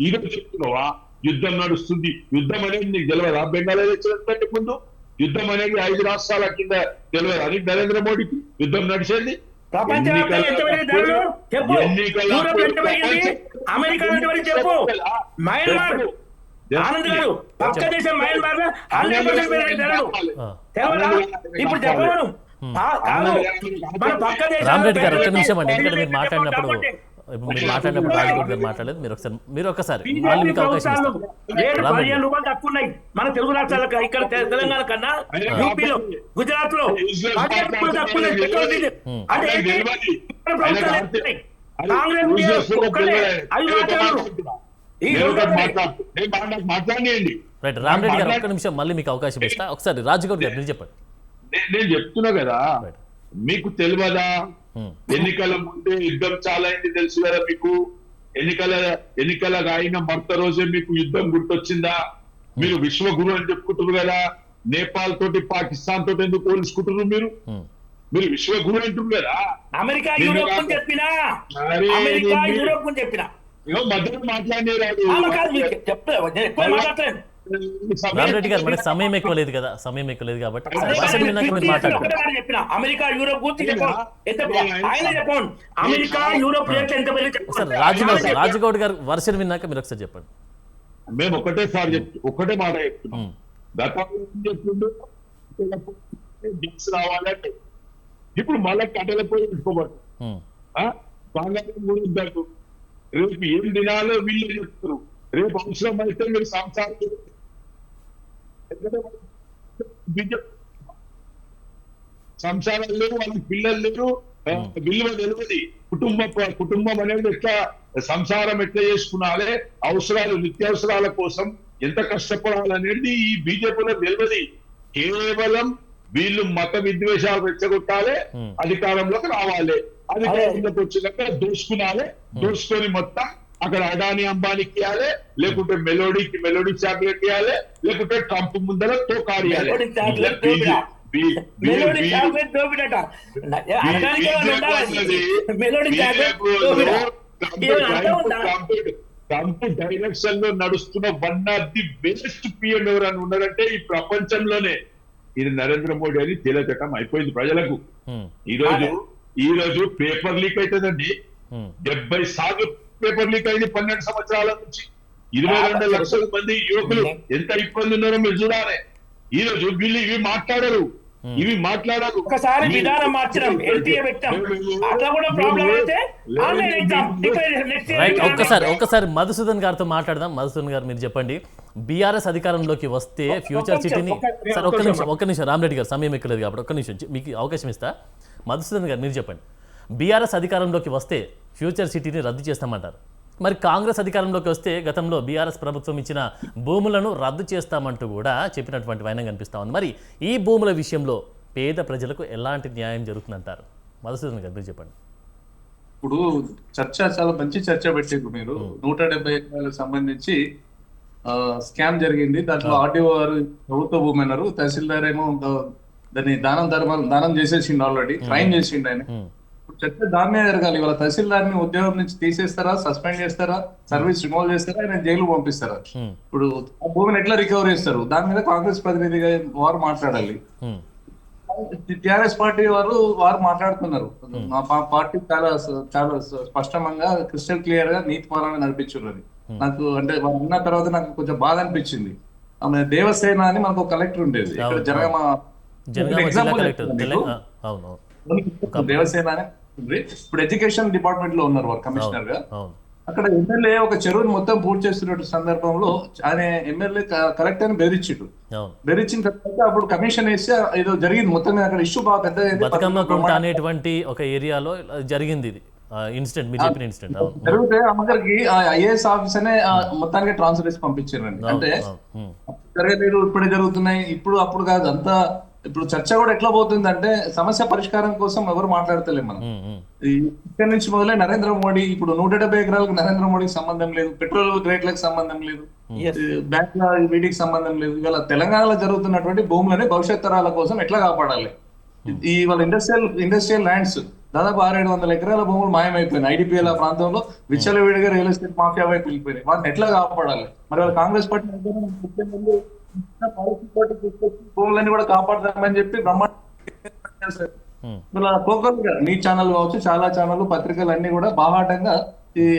ఈరోజు చెప్తున్నావా యుద్ధం నడుస్తుంది? యుద్ధం అనేది నీకు తెలియదా? బెంగాల్ ఎలక్షన్ కంటే ముందు యుద్ధం అనేది 5 రాష్ట్రాల కింద తెలియదు అని నరేంద్ర మోడీకి యుద్ధం నడిచేది. ప్రపంచవ్యాప్తంగా ఎంతమంది ధరలు చెప్పు. యూరోప్ ఎంతమంది, అమెరికా ఎంతమంది చెప్పు. మయన్మార్ ఆనంద్ గారు పక్క దేశం మయన్మార్ 100% పెరిగిన ధరలు తెలవదా? ఇప్పుడు చెప్పను. మన పక్క దేశం రామరెడ్డి గారు ఒక్క నిమిషం అండి, ఎందుకంటే మీరు మాట్లాడినప్పుడు రాజగోడ్ గారు మాట్లాడలేదు. మీరు ఒకసారి మళ్ళీ మీకు అవకాశం ఇస్తాను. రేటు 15 రూపాయలు తక్కువ ఉన్నాయి మన తెలుగు రాష్ట్రాలకు. ఇక్కడ తెలంగాణ కన్నా యూపీలో, గుజరాత్ లో 15 రూపాయలు తక్కువ ఉన్నాయి పెట్రోల్ డీజిల్. అంటే కాంగ్రెస్ ఒక్కటే అవి మాట్లాడారు. మాట్లాడండి. రైట్, రామరెడ్డి గారు ఒక్క నిమిషం మళ్ళీ మీకు అవకాశం ఇస్తా. ఒకసారి రాజగోడ్ గారు మీరు చెప్పండి. నేను చెప్తున్నా కదా, మీకు తెలియదా? ఎన్నికల ముందే యుద్ధం చాలా అయింది తెలుసు కదా మీకు. ఎన్నికల అయిన మర్త రోజే మీకు యుద్ధం గుర్తొచ్చిందా? మీరు విశ్వగురు అని చెప్పుకుంటున్నారు కదా, నేపాల్ తోటి పాకిస్తాన్ తోటి ఎందుకు పోల్చుకుంటున్నారు? మీరు విశ్వగురు అంటున్నారు కదా. అమెరికా యూరోప్ అని చెప్పినా, అమెరికా యూరోప్ అని చెప్పినా మధ్యలో మాట్లాడే రాదు. రామరెడ్డి గారు మనకి సమయం ఎక్కువ లేదు కదా, సమయం ఎక్కువ లేదు కాబట్టి మీరు మాట్లాడారు. చెప్పిన అమెరికా యూరోప్ గురించి ఆయన చెప్పండి. అమెరికా యూరోప్ రేట్లు ఎంత పెరిగి రాజగౌడ్ గారు వర్షన్ విన్నాక మీరు ఒకసారి చెప్పండి. మేము ఒకటే మాట చెప్తున్నాం. గతంలో చెప్తుండే రావాలంటే ఇప్పుడు మళ్ళీ కట్టెల పోయి పెట్టుకోబట్టు బంగారం. రేపు ఏం దినాలో వీళ్ళు చెప్తారు. రేపు అవసరం అయితే మీరు సంసారం సంసారాలు లేవు, వాళ్ళకి పిల్లలు లేరు, విలువ తెలియదు. కుటుంబం అనేది ఎట్లా, సంసారం ఎట్లా చేసుకున్నాలే, అవసరాలు నిత్యావసరాల కోసం ఎంత కష్టపడాలనేది ఈ బీజేపీలో తెలియదు. కేవలం వీళ్ళు మత విద్వేషాలు రెచ్చగొట్టాలి, అధికారంలోకి రావాలి, అధికారంలోకి వచ్చినాక దోసుకునాలి, దోసుకొని మొత్తం అక్కడ అడాని అంబానీకి ఇవ్వాలి, లేకుంటే మెలోడీ చాక్లెట్ ఇవ్వాలి, లేకుంటే ట్రంప్ ముందర తోకాడియాలి. ట్రంప్ డైరెక్షన్ లో నడుస్తున్న one of the best PM ఎవరని ఉన్నారంటే ఈ ప్రపంచంలోనే ఇది నరేంద్ర మోడీ అని తేలచటం అయిపోయింది ప్రజలకు. ఈ రోజు పేపర్ లీక్ అవుతుందండి. 70 సార్లు పేపర్ లీక్ అయింది 12 సంవత్సరాల నుంచి. 22 లక్షల మంది యువకులు ఎంత ఇబ్బంది ఉన్నారో మీరు చూడాలి. ఈ రోజు వీళ్ళు ఇవి మాట్లాడరు. ఒకసారి విధానం మార్చడం, ఎల్టీఏ పెట్టాం, అట్లా కూడా ప్రాబ్లం అయితే ఆన్లైన్ ఎగ్జామ్ ఒక్కసారి మధుసూదన్ గారితో మాట్లాడదాం. మధుసూదన్ గారు మీరు చెప్పండి, బీఆర్ఎస్ అధికారంలోకి వస్తే ఫ్యూచర్ సిటీని, సార్ ఒక్క నిమిషం రామరెడ్డి గారు సమయం ఎక్కలేదు కాబట్టి ఒక్క నిమిషం మీకు అవకాశం ఇస్తా. మధుసూదన్ గారు మీరు చెప్పండి, బీఆర్ఎస్ అధికారంలోకి వస్తే ఫ్యూచర్ సిటీని రద్దు చేస్తామంటారు. మరి కాంగ్రెస్ అధికారంలోకి వస్తే గతంలో బీఆర్ఎస్ ప్రభుత్వం ఇచ్చిన భూములను రద్దు చేస్తామంటూ కూడా చెప్పినటువంటి వైనం కనిపిస్తా ఉంది. మరి ఈ భూముల విషయంలో పేద ప్రజలకు ఎలాంటి న్యాయం జరుగుతుందంటారు? మధుసూదన్ గారు మీరు చెప్పండి. ఇప్పుడు చర్చ చాలా మంచి చర్చ పెట్టారు మీరు. 170 ఎకరాలకు సంబంధించి స్కామ్ జరిగింది. దాంట్లో ఆర్డీఓ గారు ప్రభుత్వ భూమి అన్నారు, తహసీల్దార్ ఏమో దాన్ని దానం చేసేసిండు, ఆల్రెడీ క్రైమ్ చేసిండు ఆయన. చర్చ దాన్నే జరగాలి. ఇవాళ తహసీల్దార్ని ఉద్యోగం నుంచి తీసేస్తారా, సస్పెండ్ చేస్తారా, సర్వీస్ రిమూవ్ చేస్తారా, ఆయన జైలు పంపిస్తారా? ఇప్పుడు ఆ భూమిని ఎట్లా రికవర్ చేస్తారు? దాని మీద కాంగ్రెస్ ప్రతినిధిగా వారు మాట్లాడాలి. టిఆర్ఎస్ పార్టీ వారు మాట్లాడుతున్నారు. మా పార్టీ చాలా చాలా స్పష్టంగా క్రిస్టల్ క్లియర్ గా నీతి పాలన నడిపించున్నది. నాకు అంటే వారు ఉన్న తర్వాత నాకు కొంచెం బాధ అనిపించింది. ఆమె దేవసేన అని మనకు కలెక్టర్ ఉండేది ఇక్కడ జనగామ. దేవసేన అనే ఉంది. ఇప్పుడు ఎడ్యుకేషన్ డిపార్ట్మెంట్ లో ఉన్నారు వారు కమిషనర్ గా. అవును. అక్కడ ఎమ్మెల్యే ఒక చెరువుని మొత్తం పూర్తి చేస్తున్న సందర్భంలో ఆయన ఎమ్మెల్యే కలెక్టర్ అని బెదిరించిండు. అవును. బెదిరించిన తర్వాత అప్పుడు కమిషన్ వేస్తే ఏదో జరిగింది మొత్తం మీద. అక్కడ ఇష్యూ బాగా పెద్దగా బతుకమ్మ కుంట అనేటువంటి ఒక ఏరియాలో జరిగింది ఇది ఇన్సిడెంట్, మీరు చెప్పిన ఇన్సిడెంట్. అవును. జరిగితే అమ్మగారికి ఐఏఎస్ ఆఫీసర్ మొత్తానికి ట్రాన్స్ఫర్ చేసి పంపించారండి. అంటే జరగలేదు, ఇప్పుడే జరుగుతున్నాయి, ఇప్పుడు అప్పుడు కాదు అంతా. ఇప్పుడు చర్చ కూడా ఎట్లా పోతుంది అంటే సమస్య పరిష్కారం కోసం ఎవరు మాట్లాడతలేం మనం. ఇక్కడ నుంచి మొదలై నరేంద్ర మోడీ ఇప్పుడు 170 ఎకరాలకు నరేంద్ర మోడీకి సంబంధం లేదు, పెట్రోల్ రేట్లకు సంబంధం లేదు, బ్యాంకుల వీటికి సంబంధం లేదు. ఇవాళ తెలంగాణలో జరుగుతున్నటువంటి భూములని భవిష్యత్ తరాల కోసం ఎట్లా కాపాడాలి. ఇవాళ ఇండస్ట్రియల్ ల్యాండ్స్ దాదాపు 600-700 ఎకరాల భూములు మాయమైపోయినాయి. ఐడిపిఎల్ ఆ ప్రాంతంలో విచ్చలవిడిగా రియల్ ఎస్టేట్ మాఫియా వైపు వెళ్ళిపోయినాయి. వాటిని ఎట్లా కాపాడాలి. మరి వాళ్ళ కాంగ్రెస్ పార్టీ భూములన్నీ కూడా కాపాడదామని చెప్పి బ్రహ్మాండ నీ ఛానల్ కావచ్చు, చాలా ఛానల్ పత్రికలు అన్ని కూడా బాహాటంగా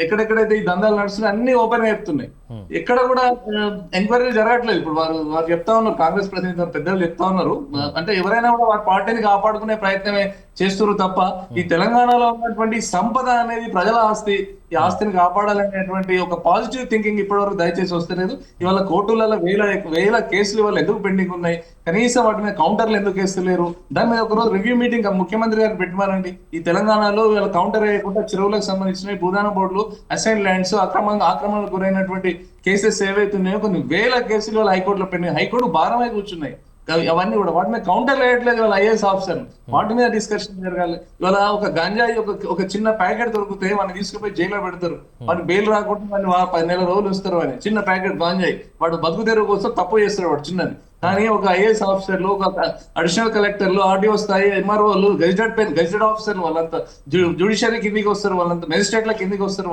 ఎక్కడెక్కడైతే ఈ దందాలు నడుస్తున్నాయి అన్ని ఓపెన్ చెప్తున్నాయి. ఎక్కడ కూడా ఎంక్వైరీ జరగట్లేదు. ఇప్పుడు వారు చెప్తా ఉన్నారు, కాంగ్రెస్ ప్రతినిధులు పెద్దలు చెప్తా ఉన్నారు, అంటే ఎవరైనా కూడా వారి పార్టీని కాపాడుకునే ప్రయత్నమే చేస్తున్నారు తప్ప ఈ తెలంగాణలో ఉన్నటువంటి సంపద అనేది ప్రజల ఆస్తి, ఈ ఆస్తిని కాపాడాలనేటువంటి ఒక పాజిటివ్ థింకింగ్ ఇప్పటివరకు దయచేసి వస్తలేదు. ఇవాళ కోర్టులలో వేల కేసులు ఇవాళ ఎందుకు పెండింగ్ ఉన్నాయి, కనీసం వాటి మీద కౌంటర్లు ఎందుకు వేస్తలేరు. దాని మీద ఒకరోజు రివ్యూ మీటింగ్ ముఖ్యమంత్రి గారు పెట్టినారండి. ఈ తెలంగాణలో ఇవాళ కౌంటర్ వేయకుండా చెరువులకు సంబంధించిన భూదాన బోర్డులు, అసైన్ ల్యాండ్స్ ఆక్రమణకు గురైనటువంటి కేసెస్ ఏవైతున్నాయో కొన్ని వేల కేసులు ఇవాళ హైకోర్టులో పెండింగ్, హైకోర్టు భారమై కూర్చున్నాయి. అవన్నీ కూడా వాటి మీద కౌంటర్ వేయట్లేదు వాళ్ళ ఐఏఎస్ ఆఫీసర్. వాటి మీద డిస్కషన్ జరగాలి. ఇవాళ ఒక గంజాయి ఒక చిన్న ప్యాకెట్ దొరికితే వాడిని తీసుకుపోయి జైల్లో పెడతారు. వాడిని బెయిల్ రాకుండా వాడిని 10 నెలల రోజులు ఇస్తారు. వాడిని చిన్న ప్యాకెట్ గంజాయి వాడు బతుకు తెరువు కోసం తప్పు చేస్తాడు వాడు చిన్నది. కానీ ఒక ఐఏఎస్ ఆఫీసర్లు, ఒక అడిషనల్ కలెక్టర్లు, ఆర్డీఓ స్థాయి ఎంఆర్ఓలు, గెజిటెడ్ ఆఫీసర్లు వాళ్ళంతా జ్యుడిషియరీ కిందికి వస్తారు, వాళ్ళంతా మెజిస్ట్రేట్ల కిందికి వస్తారు.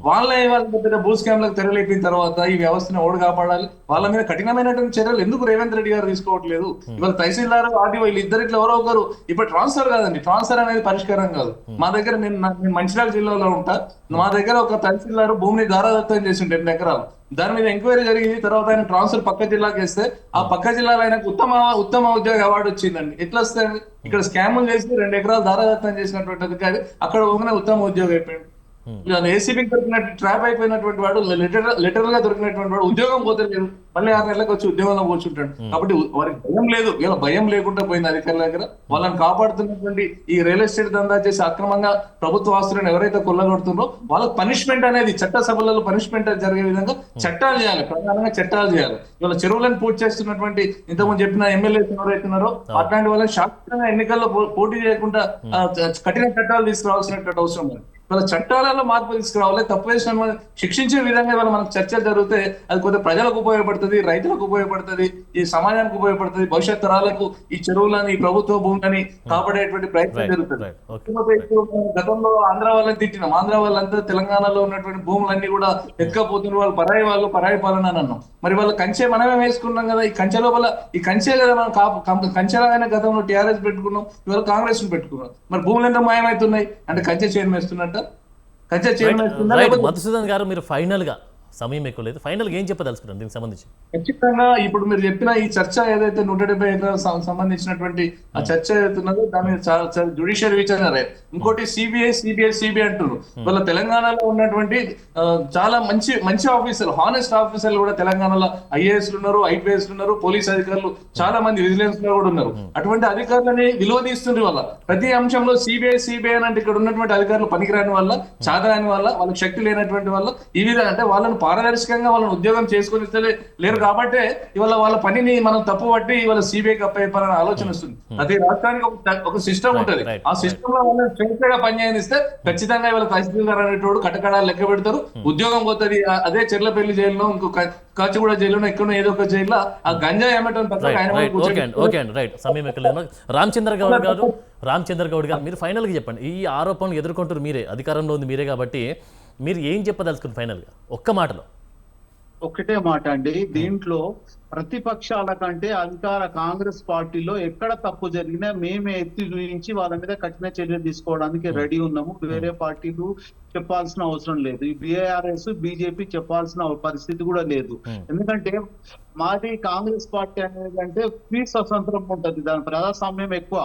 వాళ్ళ భూ స్కామ్లకు తెరలేపిన తర్వాత ఈ వ్యవస్థను ఓడి కాపాడాలి. వాళ్ళ మీద కఠినమైనటువంటి చర్యలు ఎందుకు రేవంత్ రెడ్డి గారు తీసుకోవట్లేదు. ఇవాళ తహసీల్దార్, ఆర్డీఓ వీళ్ళిద్దరు ఇట్లా ఎవరో ఒకరు. ఇప్పుడు ట్రాన్స్ఫర్ కాదండి, ట్రాన్స్ఫర్ అనేది పరిష్కారం కాదు. మా దగ్గర నేను మంచిర్యాల జిల్లాలో ఉంటా, మా దగ్గర ఒక తహసీల్దార్ భూమిని దారాదత్తం చేసి 8 ఎకరాలు. దాని మీద ఎంక్వైరీ జరిగింది. తర్వాత ఆయన ట్రాన్స్ఫర్ పక్క జిల్లాకి వేస్తే ఆ పక్క జిల్లాలో ఆయనకు ఉత్తమ ఉద్యోగ అవార్డు వచ్చిందండి. ఎట్లా వస్తాయండి? ఇక్కడ స్కాములు చేసి 2 ఎకరాలు దారాదత్తం చేసినటువంటి అధికారి అక్కడ పోగానే ఉత్తమ ఉద్యోగం అయిపోయాడు. ఏసీబీకి దొరికినట్టు ట్రాప్ అయిపోయినటువంటి వాడు, లెటర్ గా దొరికినటువంటి వాడు ఉద్యోగం పోతలేదు, మళ్ళీ 6 నెలలకు వచ్చి ఉద్యోగంలో కూర్చుంటాడు. కాబట్టి వారికి భయం లేదు. ఇలా భయం లేకుండా పోయింది అధికారుల దగ్గర. వాళ్ళని కాపాడుతున్నటువంటి ఈ రియల్ ఎస్టేట్ దందా చేసి అక్రమంగా ప్రభుత్వ ఆస్తులను ఎవరైతే కొల్లగొడుతున్నారో వాళ్ళకి పనిష్మెంట్ అనేది చట్టసభలలో పనిష్మెంట్ జరిగే విధంగా చట్టాలు చేయాలి, ప్రధానంగా చట్టాలు చేయాలి. ఇవాళ చెరువులను పూర్తి చేస్తున్నటువంటి ఇంతకుముందు చెప్పిన ఎమ్మెల్యేస్ ఎవరైతున్నారో అట్లాంటి వాళ్ళని శాశ్వతంగా ఎన్నికల్లో పోటీ చేయకుండా కఠిన చట్టాలు తీసుకురావాల్సినటువంటి అవసరం ఉంది. వాళ్ళ చట్టాలలో మార్పు తీసుకురావాలి. తప్పు చేసిన శిక్షించే విధంగా ఇవాళ మనకు చర్చలు జరిగితే అది కొద్దిగా ప్రజలకు ఉపయోగపడుతుంది, రైతులకు ఉపయోగపడుతుంది, ఈ సమాజానికి ఉపయోగపడుతుంది. భవిష్యత్ తరాలకు ఈ చెరువులని, ఈ ప్రభుత్వ భూమిని కాపాడేటువంటి ప్రయత్నం జరుగుతుంది. గతంలో ఆంధ్ర వాళ్ళని తిట్టినాం. ఆంధ్ర వాళ్ళంతా తెలంగాణలో ఉన్నటువంటి భూములన్నీ కూడా ఎత్తుకపోతున్నారు, వాళ్ళు పరాయి పాలన అని అన్నాం. మరి వాళ్ళ కంచె మనమే వేసుకున్నాం కదా. ఈ కంచె లోపల ఈ కంచె కదా మనం కంచెలాగానే గతంలో టీఆర్ఎస్ పెట్టుకున్నాం, ఇవాళ కాంగ్రెస్ ను పెట్టుకున్నాం. మరి భూములు ఎంత మాయమవుతున్నాయి అంటే కంచె చేయడం వేస్తున్నట్ట. మధుసూదన్ గారు, మీరు ఫైనల్ గా సమయం ఎక్కువ లేదు, ఫైనల్ గా ఏం చెప్పదలుచుకున్నారు దీనికి సంబంధించి? ఖచ్చితంగా ఇప్పుడు మీరు చెప్పిన ఈ చర్చ ఏదైతే 170 ఎకరాలకు సంబంధించిన ఆ చర్చ ఏదైతున్నదో దాని జ్యుడిషియల్ విచారణ. ఇంకోటి సిబిఐ అంటున్నారు. వాళ్ళ తెలంగాణలో ఉన్నటువంటి చాలా మంచి ఆఫీసర్లు, హానెస్ట్ ఆఫీసర్లు కూడా తెలంగాణలో ఐఏఎస్ ఉన్నారు, ఐపీఎస్ ఉన్నారు, పోలీస్ అధికారులు చాలా మంది విజిలెన్స్ లో కూడా ఉన్నారు. అటువంటి అధికారులని విలువదీస్తుంది. వాళ్ళ ప్రతి అంశంలో సిబిఐ అంటే ఇక్కడ ఉన్నటువంటి అధికారులు పనికిరాని వల్ల, చాదరాని వల్ల, వాళ్ళకి శక్తి లేనటువంటి వల్ల ఈ విధంగా అంటే వాళ్ళని పారదర్శకంగా వాళ్ళని ఉద్యోగం చేసుకుని లేరు. కాబట్టి ఇవాళ వాళ్ళ పనిని మనం తప్పు పట్టి ఇవాళ సిబిఐకి అప్పయ్యాలని ఆలోచన వస్తుంది. ప్రతి రాష్ట్రానికి ఒక సిస్టమ్ ఉంటుంది. ఆ సిస్టమ్ లో వాళ్ళని స్వేచ్ఛగా పనిచేయనిస్తే ఖచ్చితంగా ఇవాళ తహసీల్దార్ అనేటోడు కటకడాలు లెక్క పెడతారు, ఉద్యోగం పోతుంది. అదే చెర్లపల్లి జైల్లో, ఇంకో కాచిగూడ జైల్లో, ఎక్కడో ఏదో ఒక జైల్లో ఆ గంజాయి అమ్మటం రామచంద్ర గౌడ్ గారు, మీరు ఫైనల్ గా చెప్పండి. ఈ ఆరోపణలు ఎదుర్కొంటారు మీరే, అధికారంలో ఉంది మీరే, కాబట్టి మీరు ఏం చెప్పదలుచుకున్నారు ఫైనల్ గా ఒక్క మాటలో? ఒకటే మాట అండి, దీంట్లో ప్రతిపక్షాల కంటే అధికార కాంగ్రెస్ పార్టీలో ఎక్కడ తప్పు జరిగినా మేమే ఎత్తి చూపించి వాళ్ళ మీద కఠిన చర్య తీసుకోవడానికి రెడీ ఉన్నాము. వేరే పార్టీలు చెప్పాల్సిన అవసరం లేదు. ఈ బీఆర్ఎస్ బీజేపీ చెప్పాల్సిన పరిస్థితి కూడా లేదు. ఎందుకంటే మాది కాంగ్రెస్ పార్టీ అనేది అంటే ఫ్రీ స్వతంత్రం ఉంటది, దాని ప్రజాస్వామ్యం ఎక్కువ.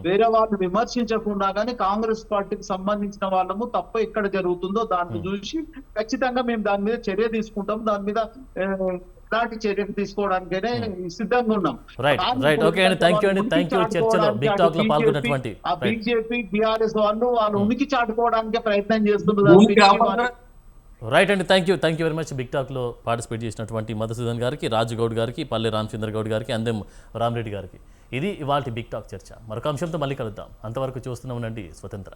వేరే వాళ్ళు విమర్శించకుండా కానీ కాంగ్రెస్ పార్టీకి సంబంధించిన వాళ్ళము తప్ప ఎక్కడ జరుగుతుందో దాన్ని చూసి ఖచ్చితంగా మేము దాని మీద చర్య తీసుకుంటాం. దాని మీద ఇలాంటి చర్యలు తీసుకోవడానికైనా సిద్ధంగా ఉన్నాం. రైట్ ఓకే అండి, థ్యాంక్ యూ అండి, థ్యాంక్ యూ. చర్చలో బిగ్ టాక్ లో పాల్గొన్నటువంటి బీజేపీ బీఆర్ఎస్ వాళ్ళు ఉనికి చాటుకోవడానికి ప్రయత్నం చేస్తున్నారు. రైట్ అండి, thank you very much. Big టాక్లో పార్టిసిపేట్ చేసినటువంటి మధుసూదన్ గారికి, రాజు గౌడ్ గారికి, పల్లె రామచంద్ర గౌడ్ గారికి, అందెం రామరెడ్డి గారికి. ఇది ఇవాళ బిగ్ టాక్ చర్చ. మరొక అంశంతో మళ్ళీ కలుద్దాం. అంతవరకు చూస్తూనే ఉండండి స్వతంత్ర.